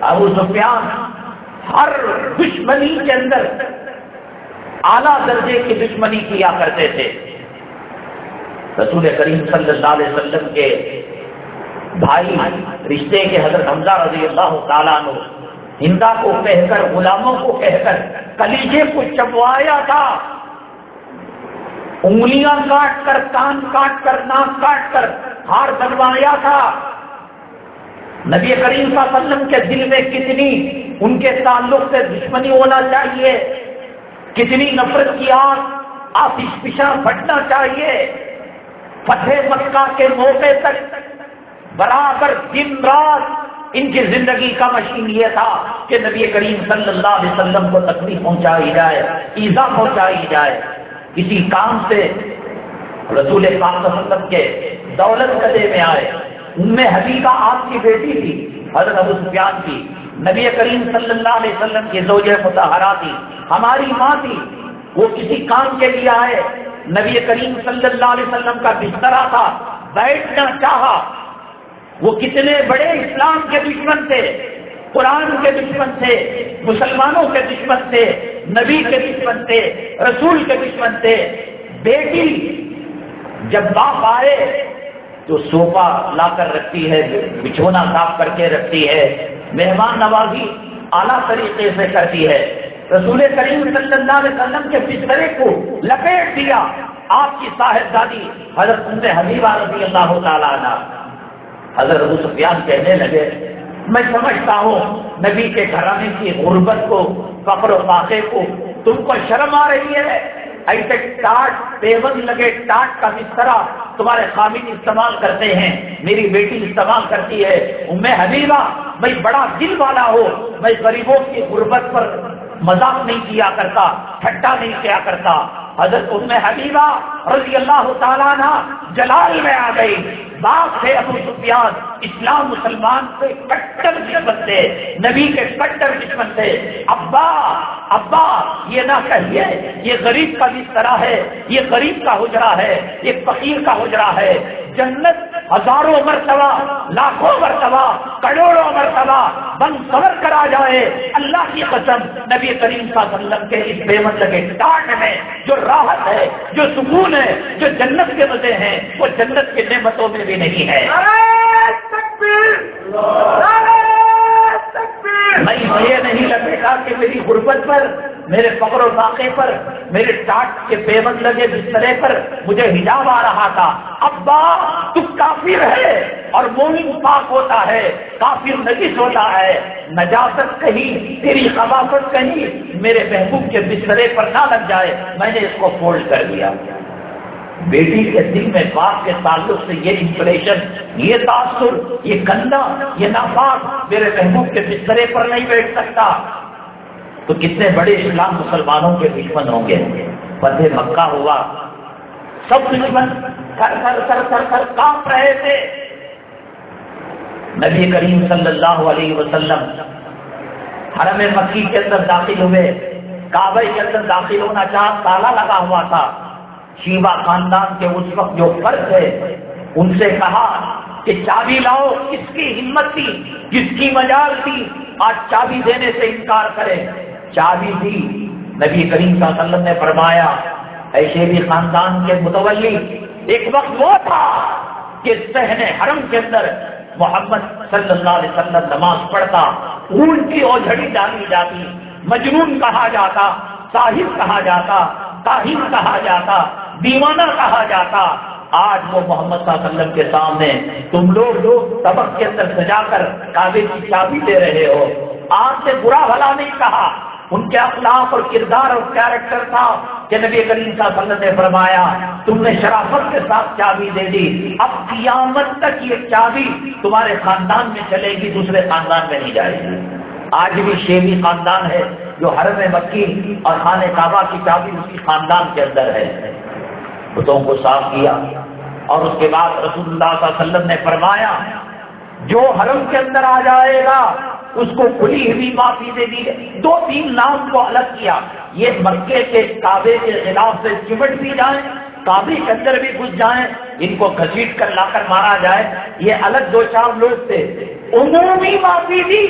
ابو سفیان ہر دشمنی کے اندر اعلیٰ درجے کی دشمنی کیا کرتے تھے۔ رسول کریم صلی اللہ علیہ وسلم کے بھائی رشتے کے حضرت حمزہ رضی اللہ تعالیٰ عنہ ہندا کو کہہ کر، غلاموں کو کہہ کر کلیجے کو چبوایا تھا، انگلیاں کاٹ کر، کان کاٹ کر، ناک کاٹ کر ہار بنوایا تھا۔ نبی کریم صلی اللہ علیہ وسلم کے دل میں کتنی ان کے تعلق سے دشمنی ہونا چاہیے، کتنی نفرت کی آگ آتش فشاں پھٹنا چاہیے۔ فتح مکہ کے موقع تک برابر دن رات ان کی زندگی کا مشین یہ تھا کہ نبی کریم صلی اللہ علیہ وسلم کو تکلیف پہنچائی جائے، ایذا پہنچائی جائے۔ کسی کام سے رسول پاک صلی اللہ علیہ وسلم کے دولت قدے میں آئے۔ ام حبیبہ آپ کی بیٹی تھی، حضرت ابو سفیان کی، نبی کریم صلی اللہ علیہ وسلم کی زوجہ مطہرہ تھی، ہماری ماں تھی۔ وہ کسی کام کے لیے آئے، نبی کریم صلی اللہ علیہ وسلم کا بسترا تھا، بیٹھنا چاہا۔ وہ کتنے بڑے اسلام کے دشمن تھے، قرآن کے دشمن تھے، مسلمانوں کے دشمن تھے، نبی کے دشمن تھے، رسول کے دشمن تھے۔ بیٹی جب باپ آئے تو صوفہ لا کر رکھتی ہے، بچھونا صاف کر کے رکھتی ہے، مہمان نوازی اعلیٰ طریقے سے کرتی ہے۔ رسول کریم صلی اللہ علیہ وسلم کے بسترے کو لپیٹ دیا۔ آپ کی صاحبزادی حضرت ام حبیبہ رضی اللہ تعالیٰ عنہ، حضرت ابو سفیان کہنے لگے، میں سمجھتا ہوں نبی کے گھرانے کی غربت کو، فقر و فاقے کو تم کو شرم آ رہی ہے۔ ایسے ٹاٹ پیون لگے ٹاٹ کا بسترا تمہارے خامد استعمال کرتے ہیں، میری بیٹی استعمال کرتی ہے۔ ام حبیبہ، میں بڑا دل والا ہوں، میں غریبوں کی غربت پر مذاق نہیں کیا کرتا، ٹھٹا نہیں کیا کرتا۔ حضرت ام حبیبہ رضی اللہ تعالیٰ عنہ جلال میں آ گئی۔ باپ تھے ابو سفیان، اسلام مسلمان سے کٹر دشمن تھے، نبی کے کٹر دشمن تھے۔ ابا ابا یہ نہ کہیے، یہ غریب کا بسترا ہے، یہ غریب کا حجرہ ہے، یہ فقیر کا حجرہ ہے۔ جنت ہزاروں مرتبہ، لاکھوں مرتبہ، کروڑوں مرتبہ بند سور کرا جائے، اللہ کی قسم نبی کریم صلی اللہ علیہ وسلم کے اس پیمن لگے ٹاٹ میں جو راحت ہے، جو سکون ہے، جو جنت کے مزے ہیں، وہ جنت کی نعمتوں میں بھی نہیں ہے۔ میں یہ نہیں لگتا کہ میری غربت پر، میرے فقر و فاقے پر، میرے ٹاٹ کے پیمن لگے بسترے پر مجھے حجاب آ رہا تھا۔ ابا تو کافر ہے اور مومن پاک ہوتا ہے، کافر نجس ہوتا ہے، نجاست کہیں، تیری خباثت کہیں میرے محبوب کے بسترے پر نہ لگ جائے، میں نے اس کو فولڈ کر دیا۔ بیٹی کے دل میں باپ کے تعلق سے یہ امپریشن، یہ تاثر، یہ گندا، یہ ناپاک میرے محبوب کے بسترے پر نہیں بیٹھ سکتا، تو کتنے بڑے اسلام مسلمانوں کے دشمن ہوں گے۔ فتح مکہ ہوا، سب دشمن تھر تھر تھر تھر تھر کانپ رہے تھے۔ نبی کریم صلی اللہ علیہ وسلم حرم مکی کے اندر داخل ہوئے، کعبہ کے اندر داخل ہونا چاہا، تالا لگا ہوا تھا۔ شیبہ خاندان کے اس وقت جو فرد تھے ان سے کہا کہ چابی لاؤ، کس کی ہمت تھی، کس کی مجال تھی آج چابی دینے سے انکار کرے۔ چابی تھی، نبی کریم صلی اللہ علیہ وسلم نے فرمایا، اے شیبی خاندان کے متولی، ایک وقت وہ تھا کہ صحن حرم کے اندر محمد صلی اللہ علیہ وسلم نماز پڑھتا، اونٹ کی اوجھڑی ڈالی جاتی، مجنون کہا جاتا، ساحر کہا جاتا، کاہن کہا جاتا، دیوانہ کہا جاتا۔ آج وہ محمد صلی اللہ علیہ وسلم کے سامنے تم لوگ طبق کے اندر سجا کر کعبے کی چابی دے رہے ہو۔ آج سے برا بھلا نہیں کہا، ان کے اخلاق اور کردار اور کیریکٹر تھا کہ نبی کریم صلی اللہ علیہ وسلم نے فرمایا تم نے شرافت کے ساتھ چابی دے دی، اب قیامت تک یہ چابی تمہارے خاندان میں چلے گی، دوسرے خاندان میں نہیں جائے گی۔ آج بھی شیوی خاندان ہے جو حرم مکی اور خانہ کعبہ کی چابی اس کی خاندان کے اندر ہے۔ بتوں کو صاف کیا اور اس کے بعد رسول اللہ صلی اللہ علیہ وسلم نے فرمایا جو حرم کے اندر آ جائے گا اس کو کھلی ہوئی معافی دے دی۔ دو تین نام کو الگ کیا، یہ مکے کے کعبے کے خلاف سے چمٹ بھی جائیں، کعبے کے اندر بھی گھس جائیں، ان کو گھسیٹ کر لا کر مارا جائے، یہ الگ دو چار لوگ تھے۔ عمومی معافی دی،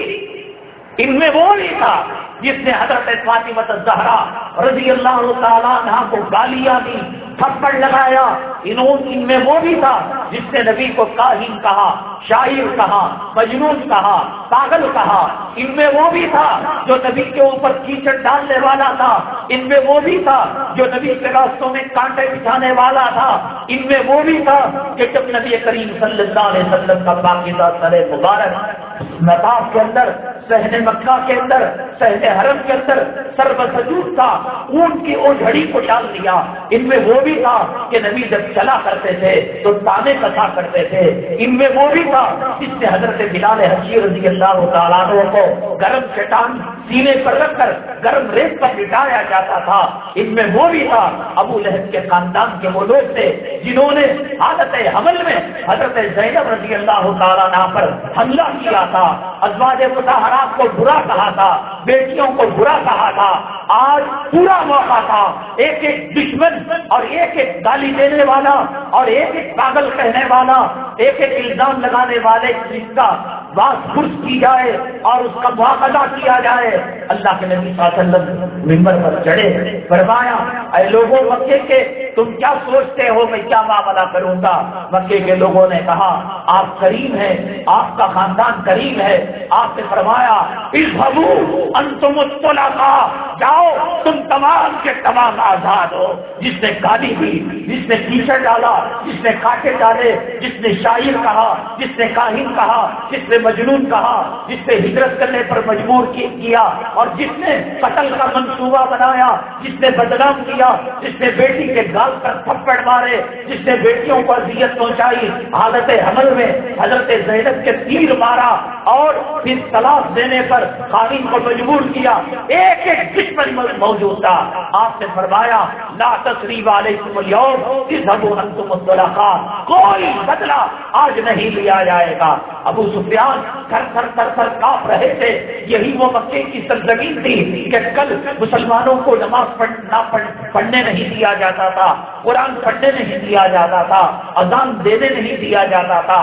ان میں وہ نہیں تھا جس نے حضرت فاطمہ الزہرا رضی اللہ تعالیٰ عنہا کو گالیاں دی، تھپڑ لگایا، ان میں وہ بھی تھا جس نے نبی کو کاہن کہا، شاعر کہا، مجنون کہا، پاگل کہا، ان میں وہ بھی تھا جو نبی کے اوپر کیچڑ ڈالنے والا تھا، ان میں وہ بھی تھا جو نبی کے راستوں میں کانٹے بچھانے والا تھا، ان میں وہ بھی تھا کہ جب نبی کریم صلی اللہ علیہ وسلم کا پاکیزہ سر مبارک مطاف کے اندر، صحن مکہ کے اندر، صحن حرم کے اندر سر بسجود تھا، اونٹ کی اوجھڑی کو ڈال دیا، ان میں وہ بھی تھا کہ نبی جب چلا کرتے تھے تو تانے کسا کرتے تھے، ان میں وہ بھی تھا جس نے حضرت بلال حبشی رضی اللہ تعالیٰ عنہ کو گرم چٹان سینے پر رکھ کر گرم ریت پر لٹایا جاتا تھا، ان میں وہ بھی تھا ابو لہب کے خاندان کے وہ لوگ تھے جنہوں نے حالت حمل میں حضرت زینب رضی اللہ تعالیٰ عنہ پر حملہ کیا تھا، ازواج مطہرات کو برا کہا تھا، بیٹیوں کو برا کہا تھا۔ آج پورا موقع تھا، ایک ایک دشمن اور ایک ایک گالی دینے والا اور ایک ایک پاگل کہنے والا، ایک ایک الزام لگانے والے جس کا بات پرس کی جائے اور اس کا مواخذہ کیا جائے۔ اللہ کے نبی صلی اللہ علیہ وسلم منبر پر چڑھے، فرمایا اے لوگوں مکے کے تم کیا سوچتے ہو میں کیا معاملہ کروں گا؟ مکے کے لوگوں نے کہا آپ کریم ہیں، آپ کا خاندان کریم ہے۔ آپ نے فرمایا اذهبوا انتم الطلقاء، جاؤ تم تمام کے تمام آزاد ہو۔ جس نے گالی دی، جس نے کیچڑ ڈالا، جس نے کانٹے ڈالے، جس نے شاعر کہا، جس نے کاہن کہا، جس نے مجنون کہا، جس نے ہجرت کرنے پر مجبور کیا اور جس نے قتل کا منصوبہ بنایا، جس نے بدنام کیا، جس نے بیٹی کے گال پر تھپڑ مارے، جس نے بیٹیوں کو اذیت پہنچائی، حالت حمل میں حضرت زینب کے تیر مارا اور پھر طلاق دینے پر خاوند کو مجبور کیا، ایک ایک دشمن موجود تھا۔ آپ نے فرمایا لا تثریب علیکم اليوم اذهبوا انتم الطلقاء، کوئی بدلہ آج نہیں لیا جائے گا۔ ابو سفیان تھر تھر تھر تھر کانپ رہے تھے، یہی وہ مکے کی سرزمین تھی کہ کل مسلمانوں کو نماز پڑھنے نہیں دیا جاتا تھا، قرآن پڑھنے نہیں دیا جاتا تھا، اذان دینے نہیں دیا جاتا تھا۔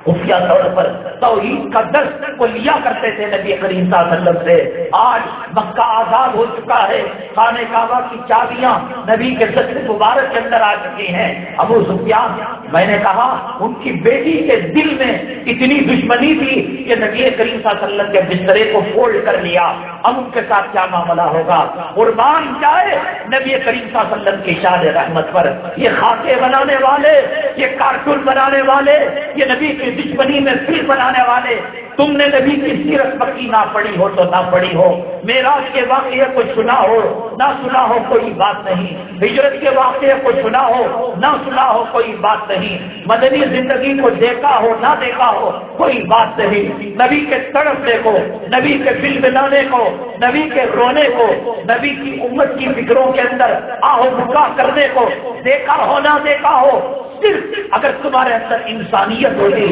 خفیہ طور پر توحید کا درس کو لیا کرتے تھے نبی کریم صلی اللہ علیہ وسلم سے۔ آج مکہ آزاد ہو چکا ہے، خانہ کعبہ کی چابیاں نبی کے دست مبارک کے اندر آ چکی ہیں۔ ابو سفیان، میں نے کہا ان کی بیٹی کے دل میں اتنی دشمنی تھی کہ نبی کریم صلی اللہ علیہ وسلم کے بسترے کو فولڈ کر لیا۔ اب ان کے ساتھ کیا معاملہ ہوگا؟ قربان جائے نبی کریم صلی اللہ علیہ وسلم کی شان رحمت پر، یہ خاکے بنانے والے، یہ کارٹون بنانے والے، یہ نبی کی دشمنی میں فلم بنانے والے، تم نے نبی کی سیرت پکی نہ پڑھی ہو تو نہ پڑھی ہو، معراج کے واقعے کو سنا ہو نہ سنا ہو کوئی بات نہیں، ہجرت کے واقعے کو سنا ہو نہ سنا ہو کوئی بات نہیں، مدنی زندگی کو دیکھا ہو نہ دیکھا ہو کوئی بات نہیں، نبی کے تڑپنے کو، نبی کے دل بنانے کو، نبی کے رونے کو، نبی کی امت کی فکروں کے اندر آہو بکا کرنے کو دیکھا ہو نہ دیکھا ہو، صرف اگر تمہارے اندر انسانیت ہوتی،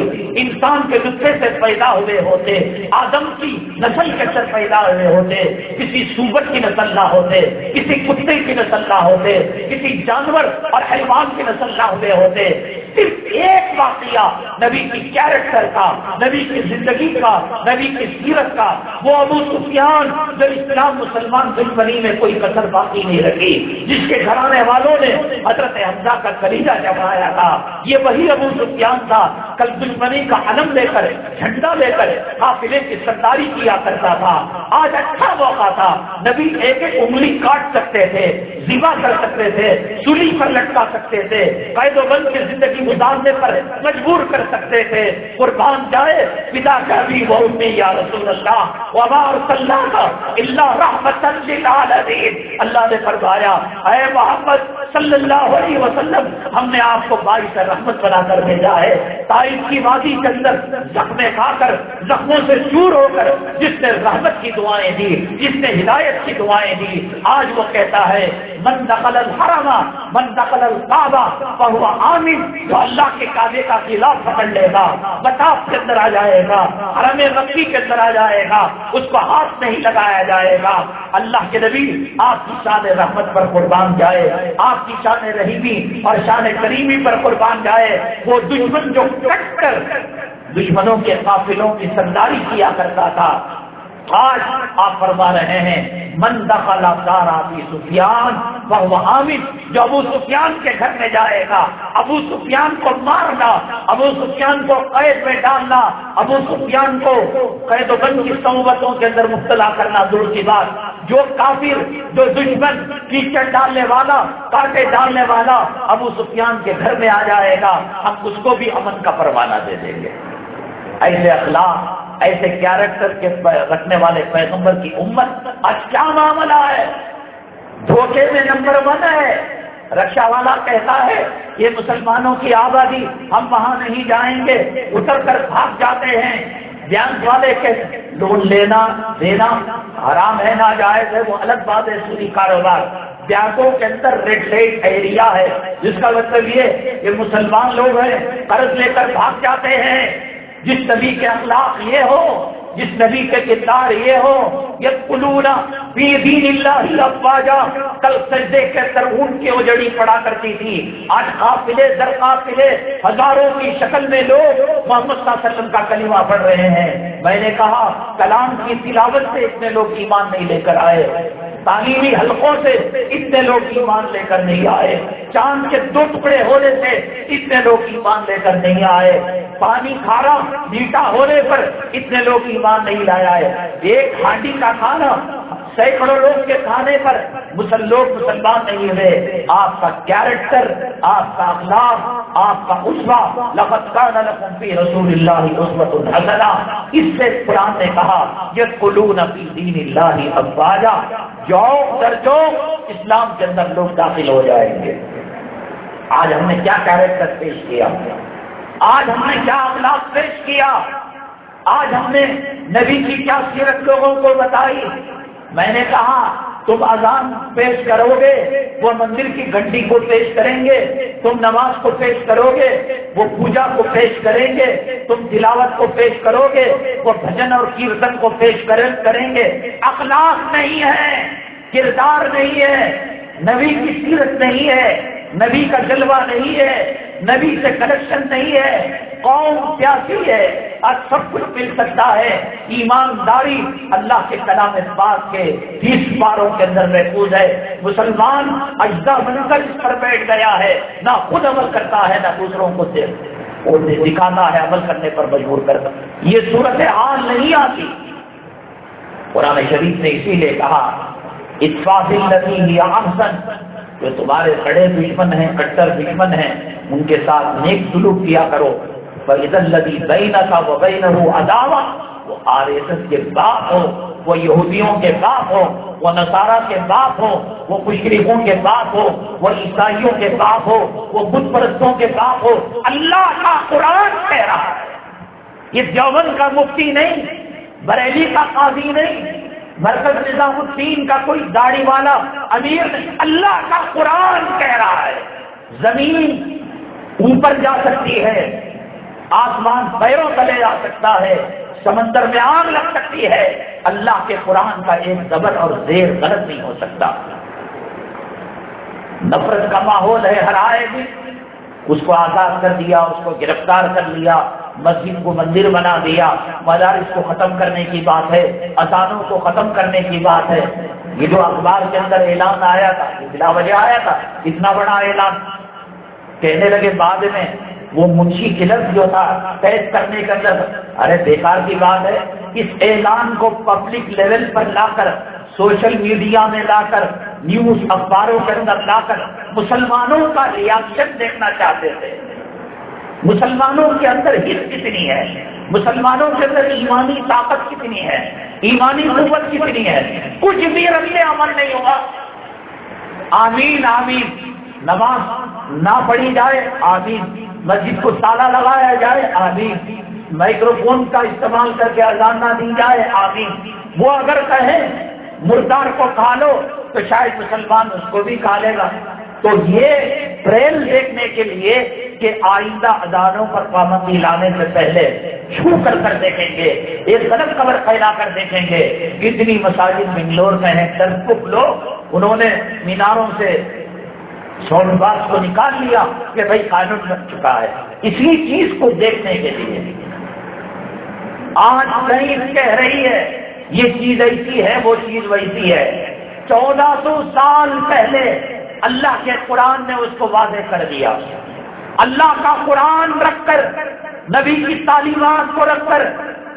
انسان کے نطفے سے پیدا ہوئے ہوتے، آدم کی نسل کے اندر پیدا ہوئے ہوتے، کسی سور کی نسل نہ ہوتے، کسی کتے کی نسل نہ ہوتے، کسی جانور اور حیوان کی نسل نہ ہوئے ہوتے، صرف ایک واقعہ نبی کی کیریکٹر کا، نبی کی زندگی کا، نبی کی سیرت کا، وہ ابو سفیان جو اسلام مسلمان دشمنی میں کوئی کسر باقی نہیں رکھی، جس کے گھرانے والوں نے حضرت حمزہ کا کلیجہ جمایا تھا، یہ وہی ابو سفیان تھا کل دشمنی کا علم لے کر، جھنڈا لے کر قافلے کی سرداری کیا کرتا تھا۔ آج اچھا موقع تھا، نبی ایک ایک انگلی کاٹ سکتے تھے، ذبح کر سکتے تھے، سولی پر لٹکا سکتے تھے، قید و بند کی زندگی گزارنے پر مجبور کر سکتے تھے. قربان جائے پتا کا بھی وہ امی یا رسول اللہ وما ارسلناک الا رحمۃ للعالمین. اللہ نے فرمایا اے محمد صلی اللہ علیہ وسلم ہم نے آپ کو باعث رحمت بنا کر بھیجا ہے. طائف کی وادی کے اندر زخمیں کھا کر زخموں سے چور ہو کر جس نے رحمت کی دعائیں دی, جس نے ہدایت کی دعائیں دی, آج وہ کہتا ہے من دخل الحرم من دخل الکعبہ فہو آمن. جو اللہ کے کعبے کا خلاف پکڑ لے گا, بطاف کے اندر آ جائے گا, حرم مکی کے اندر آ جائے گا, اس کو ہاتھ نہیں لگایا جائے گا. اللہ کے نبی آپ کی شان رحمت پر قربان جائے, آپ کی شان رحیمی اور شان کریمی پر قربان جائے. وہ دشمن جو کٹ کر دشمنوں کے قافلوں کی سرداری کیا کرتا تھا, آج آپ فرما رہے ہیں من دخل دار ابی سفیان فهو آمن. جو ابو سفیان کے گھر میں جائے گا, ابو سفیان کو مارنا, ابو سفیان کو قید میں ڈالنا, ابو سفیان کو قید و بند کی صعوبتوں کے اندر مبتلا کرنا دور کی بات. جو کافر, جو دشمن, کیچڑ ڈالنے والا, کانٹے ڈالنے والا ابو سفیان کے گھر میں آ جائے گا, ہم اس کو بھی امن کا پروانہ دے دیں گے. ایسے اخلاق, ایسے کیریکٹر کے رکھنے والے پیغمبر کی امت آج کیا معاملہ ہے؟ دھوکے میں نمبر 1 ہے. رکشا والا کہتا ہے یہ مسلمانوں کی آبادی, ہم وہاں نہیں جائیں گے, اتر کر بھاگ جاتے ہیں. بینک والے کہتے لون لینا دینا حرام ہے, ناجائز ہے, وہ الگ بات ہے, سودی کاروبار. بینکوں کے اندر ریڈ لائٹ ایریا ہے, جس کا مطلب یہ مسلمان لوگ ہیں قرض لے کر بھاگ جاتے ہیں. جس نبی کے اخلاق یہ ہو, جس نبی کے کردار یہ ہو, یدخلون فی دین اللہ افواجا. کل سجدے کے اندر اونٹ کی اجڑی پڑا کرتی تھی, آج قافلے در قافلے ہزاروں کی شکل میں لوگ محمد صلی اللہ علیہ وسلم کا کلمہ پڑھ رہے ہیں. میں نے کہا کلام کی تلاوت سے اتنے لوگ ایمان نہیں لے کر آئے, تعلیمی حلقوں سے اتنے لوگ ایمان لے کر نہیں آئے, چاند کے 2 ٹکڑے ہونے سے اتنے لوگ ایمان لے کر نہیں آئے, پانی کھارا میٹھا ہونے پر اتنے لوگ ایمان نہیں لائے آئے. ایک ہانڈی کا کھانا سینکڑوں لوگ کے کھانے پر لوگ مسلمان نہیں ہوئے. آپ کا کیریکٹر, آپ کا اخلاق, آپ کا اسوہ, لقد کان لکم فی رسول اللہ اسوۃ حسنہ. اس سے قرآن نے کہا یدخلون فی دین اللہ افواجا. جاؤ در جاؤ اسلام کے اندر لوگ داخل ہو جائیں گے. آج ہم نے کیا کیریکٹر پیش کیا, آج ہم نے کیا اخلاق پیش کیا, آج ہم نے نبی کی کیا سیرت لوگوں کو بتائی. میں نے کہا تم اذان پیش کرو گے, وہ مندر کی گھنٹی کو پیش کریں گے, تم نماز کو پیش کرو گے, وہ پوجا کو پیش کریں گے, تم تلاوت کو پیش کرو گے, وہ بھجن اور کیرتن کو پیش کریں گے. اخلاق نہیں ہے, کردار نہیں ہے, نبی کی سیرت نہیں ہے, نبی کا جلوہ نہیں ہے, نبی سے کنیکشن نہیں ہے. قوم پیاسی ہے, آج سب کچھ مل سکتا ہے. ایمانداری اللہ کے کلام پاک کے 30 پاروں کے اندر محفوظ ہے. مسلمان اجزا بن کر اس پر بیٹھ گیا ہے, نہ خود عمل کرتا ہے, نہ دوسروں کو دکھاتا ہے عمل کرنے پر مجبور کرتا. یہ صورتحال نہیں آتی. قرآن شریف نے اسی لیے کہا ادفع باللتی ہی احسن. جو تمہارے بڑے دشمن ہیں, کٹر دشمن ہیں, ان کے ساتھ نیک سلوک کیا کرو. فَإِذَا الَّذِي بَيْنَكَ وَبَيْنَهُ عَدَاوَةٌ. وہ RSS کے باپ ہو, وہ یہودیوں کے باپ ہو, وہ نصارہ کے باپ ہو, وہ مشرکوں کے باپ ہو, وہ عیسائیوں کے باپ ہو, وہ بت پرستوں کے باپ ہو, اللہ کا قرآن کہہ رہا ہے. یہ دیوبند کا مفتی نہیں, بریلی کا قاضی نہیں, مرکز نظام الدین کا کوئی داڑھی والا امیر نہیں. اللہ کا قرآن کہہ رہا ہے. زمین اوپر جا سکتی ہے, آسمان پیروں تلے جا سکتا ہے, سمندر میں آگ لگ سکتی ہے, اللہ کے قرآن کا ایک زبر اور زیر غلط نہیں ہو سکتا. نفرت کا ماحول ہے ہر آئے بھی, اس کو آزاد کر دیا, اس کو گرفتار کر لیا, مسجد کو مندر بنا دیا, مدارس کو ختم کرنے کی بات ہے, اذانوں کو ختم کرنے کی بات ہے. یہ جو اخبار کے اندر اعلان آیا تھا, بلا وجہ آیا تھا, اتنا بڑا اعلان. کہنے لگے بعد میں وہ منشی کی لفظ جو تھا قید کرنے کے اندر, ارے بیکار کی بات ہے. اس اعلان کو پبلک لیول پر لا کر, سوشل میڈیا میں لا کر, نیوز اخباروں کے اندر لا کر مسلمانوں کا ریاکشن دیکھنا چاہتے تھے. مسلمانوں کے اندر حص کتنی ہے، مسلمانوں کے اندر ایمانی طاقت کتنی ہے، ایمانی قوت کتنی ہے، کچھ بھی رد عمل نہیں ہوگا. آمین آمین، نماز نہ پڑھی جائے آمین، مسجد کو تالا لگایا جائے آمین، مائکرو فون کا استعمال کر کے اذان نہ دی جائے آمین. وہ اگر کہیں مردار کو کھا لو تو شاید مسلمان اس کو بھی کھا لے گا. تو یہ ٹریل دیکھنے کے لیے کہ آئندہ اذانوں پر پابندی لانے سے پہلے چھو کر دیکھیں گے، ایک غلط خبر پھیلا کر دیکھیں گے. کتنی مساجد بنگلور میں ہیں، ٹرپک لوگ انہوں نے میناروں سے ساؤنڈ باکس کو نکال لیا کہ بھائی قانون بن چکا ہے. اسی چیز کو دیکھنے کے لیے آج سائنس کہہ رہی ہے یہ چیز ایسی ہے، وہ چیز ویسی ہے. 1400 سال پہلے اللہ کے قرآن نے اس کو واضح کر دیا. اللہ کا قرآن رکھ کر، نبی کی تعلیمات کو رکھ کر،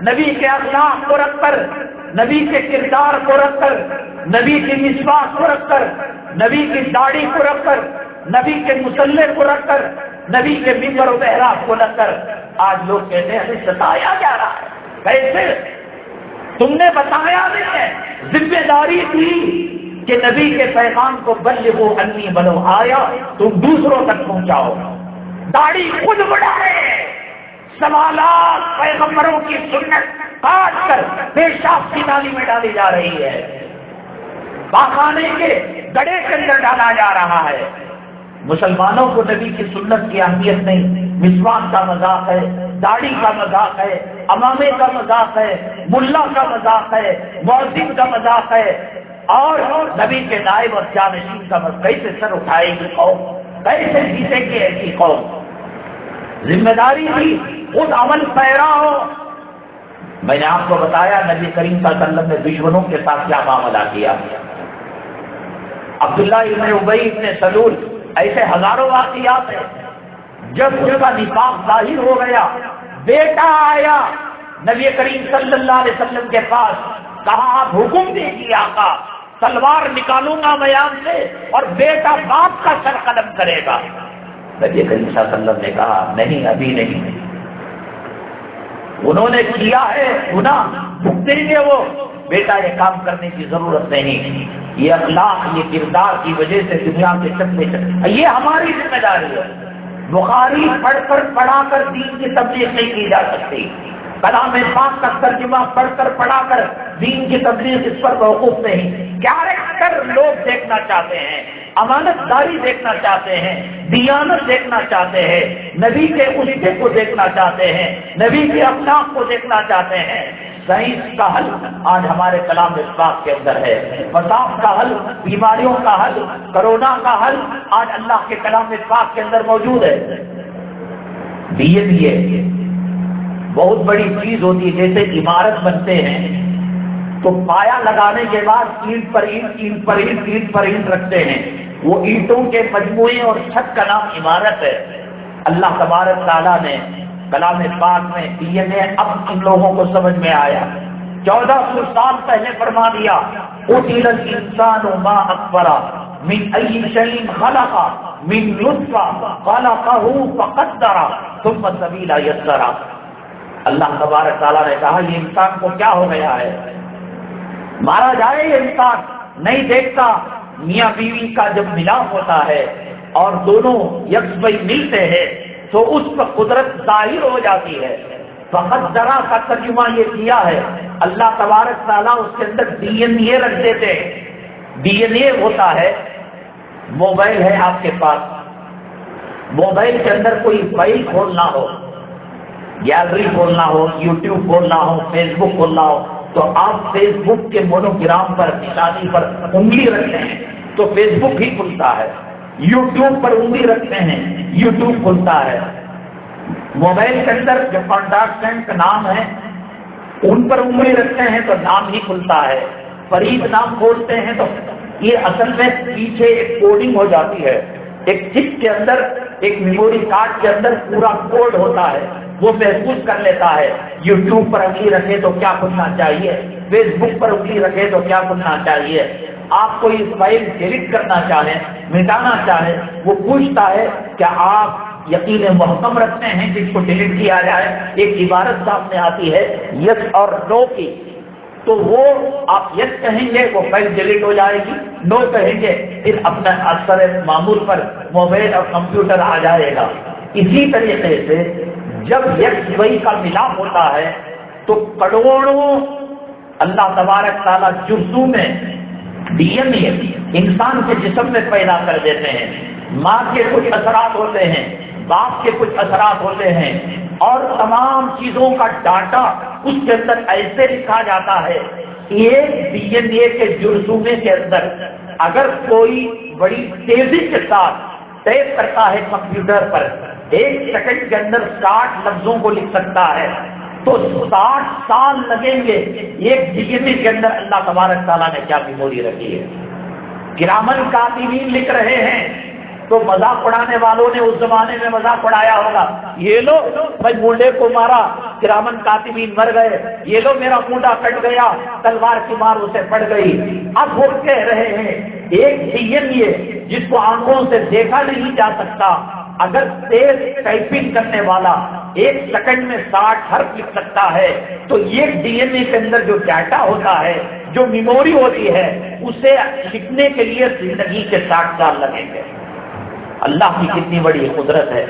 نبی کے اخلاق کو رکھ کر، نبی کے کردار کو رکھ کر، نبی کی مسواک کو رکھ کر، نبی کی داڑھی کو رکھ کر، نبی کے مصلح کو رکھ کر، نبی کے ممبر و محراب کو رکھ کر آج لوگ کہتے ہیں ہمیں ستایا جا رہا ہے. کیسے؟ تم نے بتایا نہیں ہے. ذمہ داری تھی کہ نبی کے پیغام کو بلغوا انی ولو آیا، تم دوسروں تک پہنچاؤ. داڑھی خود بڑھائے، سوالات پیغمبروں کی سنت کاٹ کر پیشاب کی نالی میں ڈالی جا رہی ہے، پاخانے کے گڑھے کے اندر ڈالا جا رہا ہے. مسلمانوں کو نبی کی سنت کی اہمیت نہیں. مسواک کا مذاق ہے، داڑھی کا مذاق ہے، امامے کا مذاق ہے، ملا کا مذاق ہے، مؤذن کا مذاق ہے، اور نبی کے نائب اور جانشین کا مذاق. کیسے سر اٹھائے گی قوم، کیسے جیتے گی ایسی قوم؟ ذمہ داری تھی خود عمل پیرا ہو. میں نے آپ کو بتایا نبی کریم صلی اللہ علیہ وسلم نے دشمنوں کے ساتھ کیا معاملہ کیا. عبداللہ ابن ابی ابن سلول، ایسے ہزاروں واقعات ہیں. جب اس کا نفاق ظاہر ہو گیا، بیٹا آیا نبی کریم صلی اللہ علیہ وسلم کے پاس، کہا آپ حکم دیجیے آقا، تلوار نکالوں گا میان سے اور بیٹا باپ کا سر قلم کرے گا. نبی کریم صلی اللہ علیہ وسلم نے کہا نہیں، ابھی نہیں، انہوں نے کیا ہے گناہ، بھگتیں گے وہ. بیٹا یہ کام کرنے کی ضرورت نہیں. یہ اخلاق، یہ کردار کی وجہ سے دنیا کے چکے، یہ ہماری ذمہ داری ہے. بخاری پڑھ کر پڑھا کر دین کی تبلیغ نہیں کی جا سکتی. کلام پاک کا ترجمہ پڑھ کر پڑھا کر دین کی تبلیغ اس پر موقوف نہیں. کیریکٹر لوگ دیکھنا چاہتے ہیں، امانت داری دیکھنا چاہتے ہیں، دیانت دیکھنا چاہتے ہیں، نبی کے اسوے کو دیکھنا چاہتے ہیں، نبی کے اخلاق کو دیکھنا چاہتے ہیں. سائنس کا حل آج ہمارے کلام پاک کے اندر ہے. فساد کا حل، بیماریوں کا حل، کرونا کا حل آج اللہ کے کلام پاک کے اندر موجود ہے. دیے بہت بڑی چیز ہوتی ہے. جیسے عمارت بنتے ہیں تو پایا لگانے کے بعد اینٹ پر اینٹ، اینٹ پر اینٹ، اینٹ پر اینٹ رکھتے ہیں. وہ اینٹوں کے مجموعے اور چھت کا نام عمارت ہے. اللہ تبارک تعالیٰ نے کلام پاک میں دیے نے اب ان لوگوں کو سمجھ میں آیا. 1400 سال پہلے فرما دیا قتل الانسان ما اکبرا من ای شیء خلق من نطفہ خلقہ فقدرہ ثم السبیل یسرہ. اللہ تبارک تعالیٰ نے کہا یہ انسان کو کیا ہو گیا ہے، مارا جائے یہ انسان نہیں دیکھتا. میاں بیوی کا جب ملاپ ہوتا ہے اور دونوں یکسوئی ملتے ہیں تو اس پر قدرت ظاہر ہو جاتی ہے. فقدرہ کا ترجمہ یہ کیا ہے اللہ تبارک تعالیٰ اس کے اندر ڈی این اے رکھ دیتے ہیں. ڈی این اے ہوتا ہے، موبائل ہے آپ کے پاس، موبائل کے اندر کوئی فائل کھولنا ہو، گیلری کھولنا ہو، یوٹیوب کھولنا ہو، فیس بک کھولنا ہو، تو آپ فیس بک کے مونوگرام پر، نشانی پر انگلی رکھتے ہیں تو فیس بک ہی کھلتا ہے. یوٹیوب پر انگلی رکھتے ہیں، یوٹیوب کھلتا ہے. موبائل کے اندر جو کانٹیکٹ کا نام ہے ان پر انگلی رکھتے ہیں تو نام ہی کھلتا ہے. فرید نام کھولتے ہیں تو یہ اصل میں پیچھے ایک کوڈنگ ہو جاتی ہے. ایک چپ کے اندر، ایک میموری کارڈ کے اندر پورا کوڈ ہوتا ہے، وہ محفوظ کر لیتا ہے. یوٹیوب پر انگلی رکھے تو کیا کھلنا چاہیے، فیس بک پر انگلی رکھے تو کیا کھلنا چاہیے. آپ کوئی فائل ڈیلیٹ کرنا چاہیں، مٹانا چاہیں، وہ پوچھتا ہے کہ آپ یقین محکم رکھتے ہیں جس کو ڈیلیٹ کیا جائے، ایک عبارت سامنے آتی ہے یس اور نو کی، تو وہ آپ یس کہیں گے وہ فائل ڈیلیٹ ہو جائے گی، نو کہیں گے پھر اپنا اثر معمول پر موبائل اور کمپیوٹر آ جائے گا۔ اسی طریقے سے جب یس وہی کا ملاپ ہوتا ہے تو کروڑوں اللہ تبارک تعالیٰ جزو میں ڈی این اے انسان کے جسم میں پیدا کر دیتے ہیں۔ ماں کے کچھ اثرات ہوتے ہیں، باپ کے کچھ اثرات ہوتے ہیں، اور تمام چیزوں کا ڈاٹا اس کے اندر ایسے لکھا جاتا ہے۔ ایک ڈی این اے کے جرثومے کے اندر اگر کوئی بڑی تیزی کے ساتھ ٹائپ کرتا ہے کمپیوٹر پر، 1 سیکنڈ کے اندر 60 لفظوں کو لکھ سکتا ہے، تو 60 سال لگیں گے ایک ڈی این اے کے اندر اللہ تبارک تعالیٰ نے کیا میموری رکھی ہے۔ کرامن کاتبین لکھ رہے ہیں تو مذاق اڑانے والوں نے اس زمانے میں مذاق اڑایا ہوگا، یہ لو میں مونڈے کو مارا کرامن کاتبین مر گئے، یہ لو میرا مونڈا کٹ گیا تلوار کی مار اسے پڑ گئی۔ اب وہ کہہ رہے ہیں ایک ڈی این اے جس کو آنکھوں سے دیکھا نہیں جا سکتا، اگر تیز ٹائپنگ کرنے والا 1 سیکنڈ میں 60 حرف لکھ سکتا ہے تو یہ ڈی این اے کے اندر جو ڈیٹا ہوتا ہے، جو میموری ہوتی ہے، اسے لکھنے کے لیے زندگی کے 60 سال لگیں گے۔ اللہ کی کتنی بڑی قدرت ہے،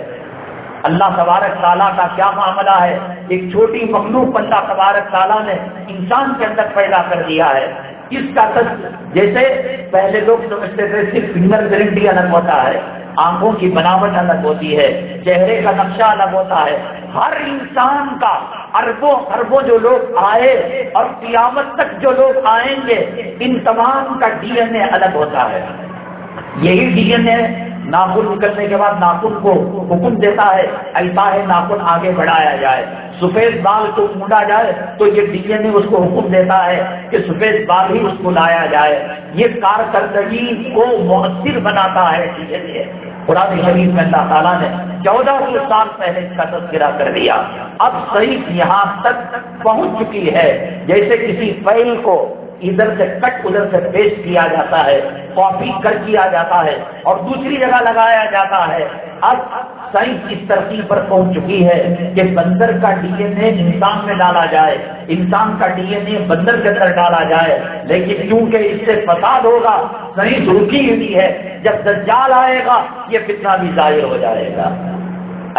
اللہ تبارک تعالیٰ کا کیا معاملہ ہے۔ ایک چھوٹی مخلوق اللہ تبارک تعالیٰ نے انسان کے اندر پیدا کر دیا ہے۔ اس کا جیسے پہلے لوگ سمجھتے تھے صرف فنگر پرنٹ ہی الگ ہوتا ہے، آنکھوں کی بناوٹ الگ ہوتی ہے، چہرے کا نقشہ الگ ہوتا ہے۔ ہر انسان کا اربوں اربوں جو لوگ آئے اور قیامت تک جو لوگ آئیں گے، ان تمام کا ڈی این اے الگ ہوتا ہے۔ یہی ڈی این اے ناخن نکلنے کے بعد ناخن کو حکم دیتا ہے ایسا ہے ناخن آگے بڑھایا جائے، سفید بال کو مونڈا جائے تو یہ ڈی این اے اس کو حکم دیتا ہے کہ سفید بال ہی اس کو لایا جائے۔ یہ کارکردگی کو مؤثر بناتا ہے ڈی این اے۔ قرآن شریف میں اللہ تعالیٰ نے 1400 سال پہلے اس کا تذکرہ کر دیا۔ اب صحیح یہاں تک پہنچ چکی ہے جیسے کسی فائل کو ادھر سے کٹ ادھر سے پیسٹ کیا جاتا ہے، کاپی کر کیا جاتا ہے اور دوسری جگہ لگایا جاتا ہے۔ اب سائنس اس ترقی پر پہنچ چکی ہے کہ بندر کا ڈی این اے انسان میں ڈالا جائے، انسان کا ڈی این اے بندر کے اندر ڈالا جائے، لیکن کیونکہ اس سے فساد ہوگا سائنس رکی ہوئی ہے، جب دجال آئے گا یہ فتنہ بھی ظاہر ہو جائے گا۔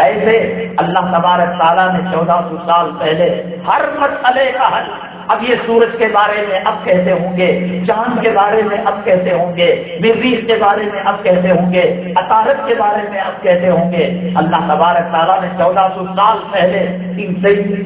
ایسے اللہ تبارک تعالیٰ نے 1400 سال پہلے ہر مسئلے کا حل، اب یہ سورج کے بارے میں اب کہتے ہوں گے، چاند کے بارے میں اب کہتے ہوں گے، مریخ کے بارے میں اب کہتے ہوں گے، عطارد کے بارے میں اب کہتے ہوں گے۔ اللہ تبارک تعالیٰ نے 1400 سال پہلے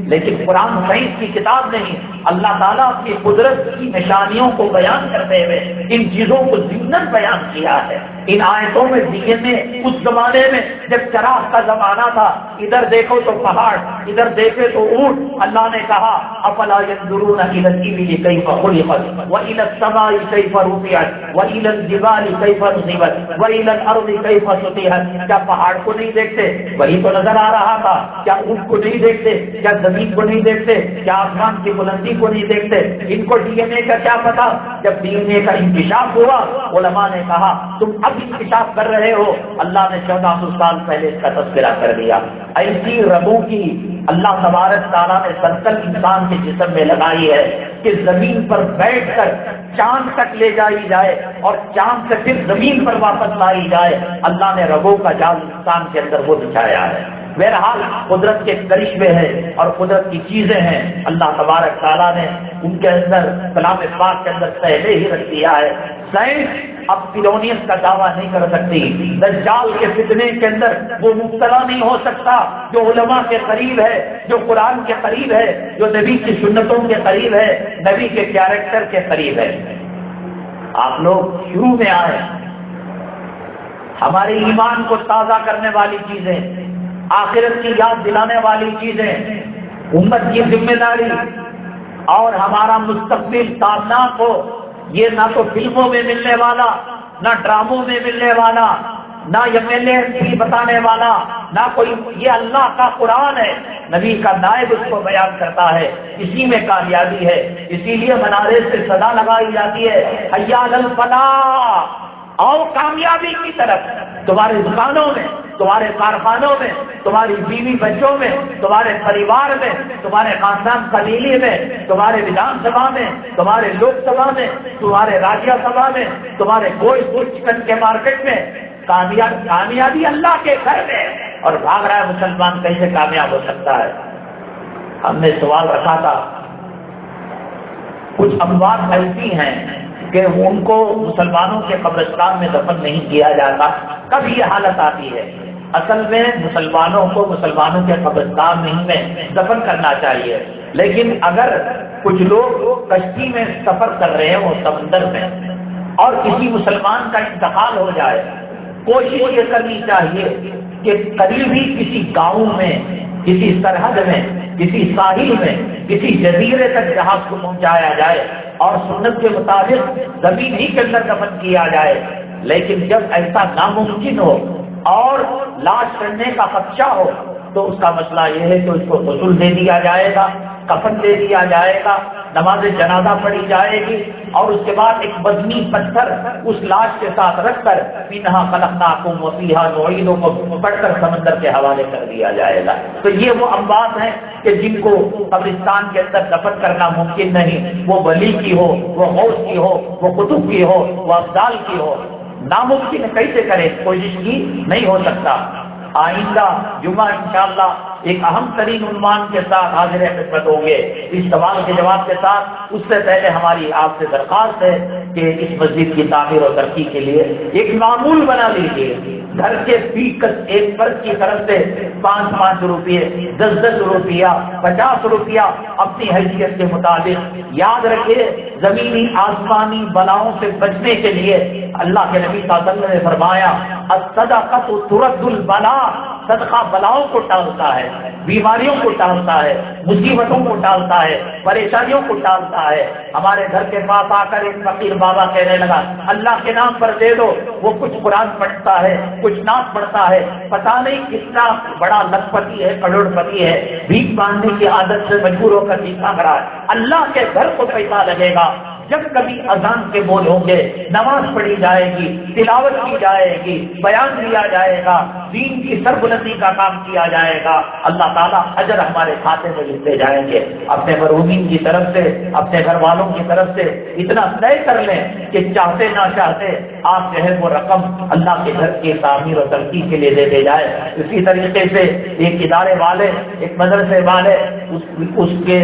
لیکن قرآن سائنس کی کتاب نہیں، اللہ تعالیٰ کی قدرت کی نشانیوں کو بیان کرتے ہوئے ان چیزوں کو ضمن بیان کیا ہے۔ ان آیتوں میں ڈی این اے اس زمانے میں جب چراغ کا زمانہ تھا، ادھر دیکھو تو پہاڑ، ادھر دیکھے تو اونٹ، اللہ نے کہا افلا ينظرون الى الابل كيف خلقت والى السماء كيف رفعت والى الجبال كيف نصبت والى الارض كيف سطحت۔ کیا پہاڑ کو نہیں دیکھتے؟ وہی تو نظر آ رہا تھا۔ کیا اونٹ کو نہیں دیکھتے؟ کیا زمین کو نہیں دیکھتے؟ کیا آسمان کی بلندی کو نہیں دیکھتے؟ ان کو ڈی این اے کا کیا پتا؟ جب ڈی این اے کا انکشاف ہوا علماء نے کہا تم اب انکشاف کر رہے ہو، اللہ نے 1400 سال پہلے اس کا تذکرہ کر دیا۔ ایسی رگوں کی اللہ تبارک تعالیٰ نے سرکل انسان کے جسم میں لگائی ہے کہ زمین پر بیٹھ کر چاند تک لے جائی جائے اور چاند سے پھر زمین پر واپس لائی جائے۔ اللہ نے رگوں کا جال انسان کے اندر وہ بچھایا ہے۔ بہرحال قدرت کے کرشمے ہیں اور قدرت کی چیزیں ہیں، اللہ تبارک تعالیٰ نے ان کے اندر کلام پاک کے اندر پہلے ہی رکھ دیا ہے۔ سائنس اب فرعونیت کا دعویٰ نہیں کر سکتی، دجال کے فتنے کے اندر وہ مبتلا نہیں ہو سکتا جو علماء کے قریب ہے، جو قرآن کے قریب ہے، جو نبی کی سنتوں کے قریب ہے، نبی کے کیریکٹر کے قریب ہے۔ آپ لوگ شروع میں آئے، ہمارے ایمان کو تازہ کرنے والی چیزیں، آخرت کی یاد دلانے والی چیزیں، امت کی ذمہ داری اور ہمارا مستقبل تابناک ہو، یہ نہ تو فلموں میں ملنے والا، نہ ڈراموں میں ملنے والا، نہ ایم ایل اے بھی بتانے والا، نہ کوئی، یہ اللہ کا قرآن ہے، نبی کا نائب اس کو بیان کرتا ہے، اسی میں کامیابی ہے۔ اسی لیے منارے سے صدا لگائی جاتی ہے حی علی الفلاح، آؤ کامیابی کی طرف۔ تمہاری دکانوں میں، تمہارے کارخانوں میں، تمہاری بیوی بچوں میں، تمہارے پریوار میں، تمہارے خاندان قبیلے میں، تمہارے ودھان سبھا میں، تمہارے لوک سبھا میں، تمہارے راجیہ سبھا میں، تمہارے گوشت چکن کے مارکیٹ میں، کامیابی اللہ کے گھر میں، اور بھاگ رہا ہے مسلمان کیسے کامیاب ہو سکتا ہے؟ ہم نے سوال رکھا تھا، کچھ اموات ایسی ہیں کہ ان کو مسلمانوں کے قبرستان میں دفن نہیں کیا جاتا، کب یہ حالت آتی ہے؟ اصل میں مسلمانوں کو مسلمانوں کے قبرستان میں دفن کرنا چاہیے، لیکن اگر کچھ لوگ کشتی میں سفر کر رہے ہیں وہ سمندر میں، اور کسی مسلمان کا انتقال ہو جائے، کوشش یہ کرنی چاہیے کہ قریب ہی کسی گاؤں میں، کسی سرحد میں، کسی ساحل میں، کسی جزیرے تک جہاز کو پہنچایا جائے اور سنت کے مطابق زمین ہی کے اندر دفن کیا جائے۔ لیکن جب ایسا ناممکن ہو اور لاش کرنے کا خدشہ ہو تو اس کا مسئلہ یہ ہے کہ اس کو غسل دے دیا جائے گا، کفن دے دیا جائے گا، نماز جنازہ پڑھی جائے گی، اور اس کے بعد ایک وزنی پتھر اس لاش کے ساتھ رکھ کر منھا خلقناکم وفیھا نعیدکم پڑھ کر سمندر کے حوالے کر دیا جائے گا۔ تو یہ وہ اموات ہیں کہ جن کو قبرستان کے اندر دفن کرنا ممکن نہیں، وہ ولی کی ہو، وہ غوث کی ہو، وہ قطب کی ہو، وہ افضال کی ہو، ناممکن کیسے کرے؟ کوشش کی نہیں ہو سکتا۔ آئندہ جمعہ انشاءاللہ ایک اہم ترین عنوان کے ساتھ حاضر خدمت ہوں گے اس سوال کے جواب کے ساتھ۔ اس سے پہلے ہماری آپ سے درخواست ہے کہ اس مسجد کی تعمیر و ترقی کے لیے ایک معمول بنا لیجیے، گھر کے فی ایک فرد کی طرف سے 5 روپئے، 10 روپیہ، 50 روپیہ اپنی حیثیت کے مطابق۔ یاد رکھیے زمینی آسمانی بلاؤں سے بچنے کے لیے اللہ کے نبی صلی اللہ علیہ وسلم نے فرمایا الصدقۃ ترد البلاء، صدقہ بلاؤں کو ٹالتا ہے، بیماریوں کو ٹالتا ہے، مصیبتوں کو ٹالتا ہے، پریشانیوں کو ٹالتا ہے۔ ہمارے گھر کے پاس آ کر ایک فقیر بابا کہنے لگا اللہ کے نام پر دے دو، وہ کچھ قرآن پڑھتا ہے، کچھ نعت پڑھتا ہے، پتہ نہیں کتنا بڑا لکھپتی ہے، کروڑ پتی ہے، بھیک مانگنے کی عادت سے مجبور ہو کر بھیک مانگ رہا ہے۔ اللہ کے گھر کو پیسہ لگے گا جب کبھی اذان کے بول ہوں گے، نماز پڑھی جائے گی، تلاوت کی جائے گی، بیان دیا جائے گا، دین کی سربلندی کا کام کیا جائے گا، اللہ تعالیٰ اجر ہمارے کھاتے میں لکھتے جائیں گے۔ اپنے مرحومین کی طرف سے، اپنے گھر والوں کی طرف سے اتنا طے کر لیں کہ چاہتے نہ چاہتے آپ جو ہے وہ رقم اللہ کے گھر کی تعمیر و ترقی کے لیے دے جائے۔ اسی طریقے سے ایک ادارے والے، ایک مدرسے والے اس کے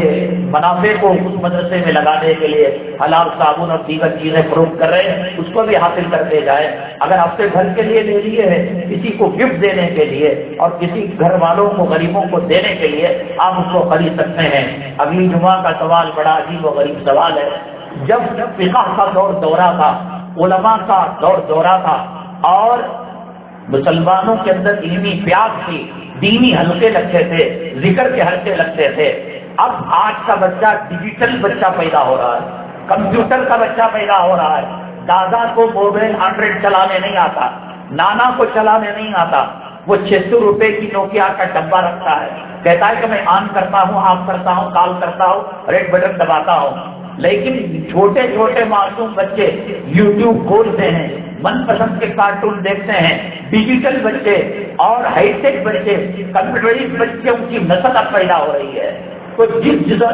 منافع کو اس مدرسے میں لگانے کے لیے حلال صابن اور دیگر چیزیں فروخت کر رہے ہیں، اس کو بھی حاصل کرتے جائے۔ اگر اپنے گھر کے لیے لے لیے ہیں، کسی کو گفٹ دینے کے لیے اور کسی گھر والوں کو غریبوں کو دینے کے لیے آپ اس کو خرید سکتے ہیں۔ اگلی جمعہ کا سوال بڑا عجیب و غریب سوال ہے۔ جب فقہ کا دورہ تھا، علماء کا دورہ تھا اور مسلمانوں کے اندر علمی پیاس تھی، دینی حلقے لگتے تھے، ذکر کے حلقے لگتے تھے، اب آج کا بچہ ڈیجیٹل بچہ پیدا ہو رہا ہے، کمپیوٹر کا بچہ پیدا ہو رہا ہے۔ دادا کو موبائل اینڈرائڈ چلانے نہیں آتا، نانا کو چلانے نہیں آتا، وہ 600 روپے کی نوکیا کا ڈبہ رکھتا ہے، کہتا ہے کہ میں آن کرتا ہوں، آف کرتا ہوں، کال کرتا ہوں، ریڈ بٹن دباتا ہوں۔ لیکن چھوٹے چھوٹے معصوم بچے یوٹیوب کھولتے ہیں، من پسند کے کارٹون دیکھتے ہیں، ڈیجیٹل بچے اور ہائی ٹیک بچے، کمپیوٹرائز بچوں کی نسل اب پیدا ہو رہی ہے۔ تو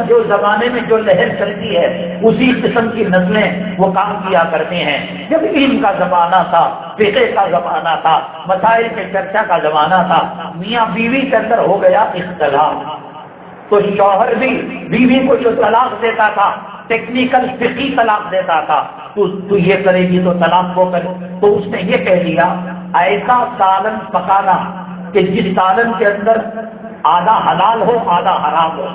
جو زمانے میں جو لہر چلتی ہے اسی قسم کی نسلیں وہ کام کیا کرتے ہیں۔ جب علم کا زمانہ تھا، فقہ کا زمانہ تھا، مسائل کے چرچا کا زمانہ تھا، میاں بیوی کے اندر ہو گیا اختلاف، تو شوہر بھی بیوی کو جو طلاق دیتا تھا ٹیکنیکل فقہی طلاق دیتا تھا، تو یہ کرے گی تو طلاق وہ کرے، تو اس نے یہ کہہ دیا ایسا سالن پکانا کہ جس سالن کے اندر آدھا حلال ہو آدھا حرام ہو،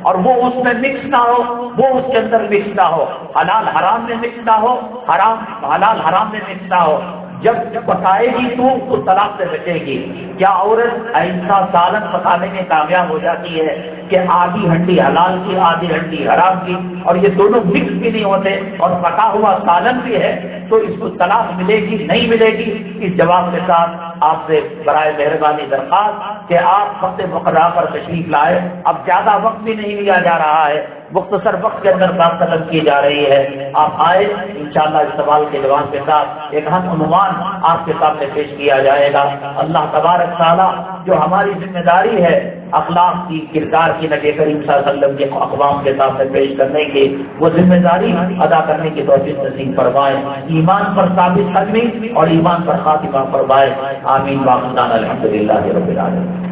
اور وہ اس میں مکس نہ ہو، وہ اس کے اندر مکس نہ ہو، حلال حرام میں مکس نہ ہو، حلال حرام میں مکس نہ ہو، جب پکائے گی تو طلاق سے بچے گی۔ کیا عورت ایسا سالن پکانے میں کامیاب ہو جاتی ہے کہ آدھی ہنڈی حلال کی آدھی ہنڈی حرام کی، اور یہ دونوں مکس بھی نہیں ہوتے اور پکا ہوا سالن بھی ہے، تو اس کو طلاق ملے گی نہیں ملے گی؟ اس جواب کے ساتھ آپ سے برائے مہربانی درخواست کہ آپ وقت مقررہ پر تشریف لائے۔ اب زیادہ وقت بھی نہیں لیا جا رہا ہے، مختصر وقت کے اندر بات ختم کی جا رہی ہے. آپ آئے انشاءاللہ اس سوال کے جواب کے ساتھ ایک اہم عنوان آپ کے سامنے پیش کیا جائے گا. اللہ تبارک تعالیٰ جو ہماری ذمہ داری ہے اخلاق کی، کردار کی، نبی کریم صلی اللہ علیہ وسلم کے اقوام کے سامنے پیش کرنے کی، وہ ذمہ داری ادا کرنے کی توفیق نصیب فرمائے. ایمان پر ثابت قدمی اور ایمان پر خاتمہ فرمائے. آمین. واخر دعوانا الحمدللہ رب العالمین.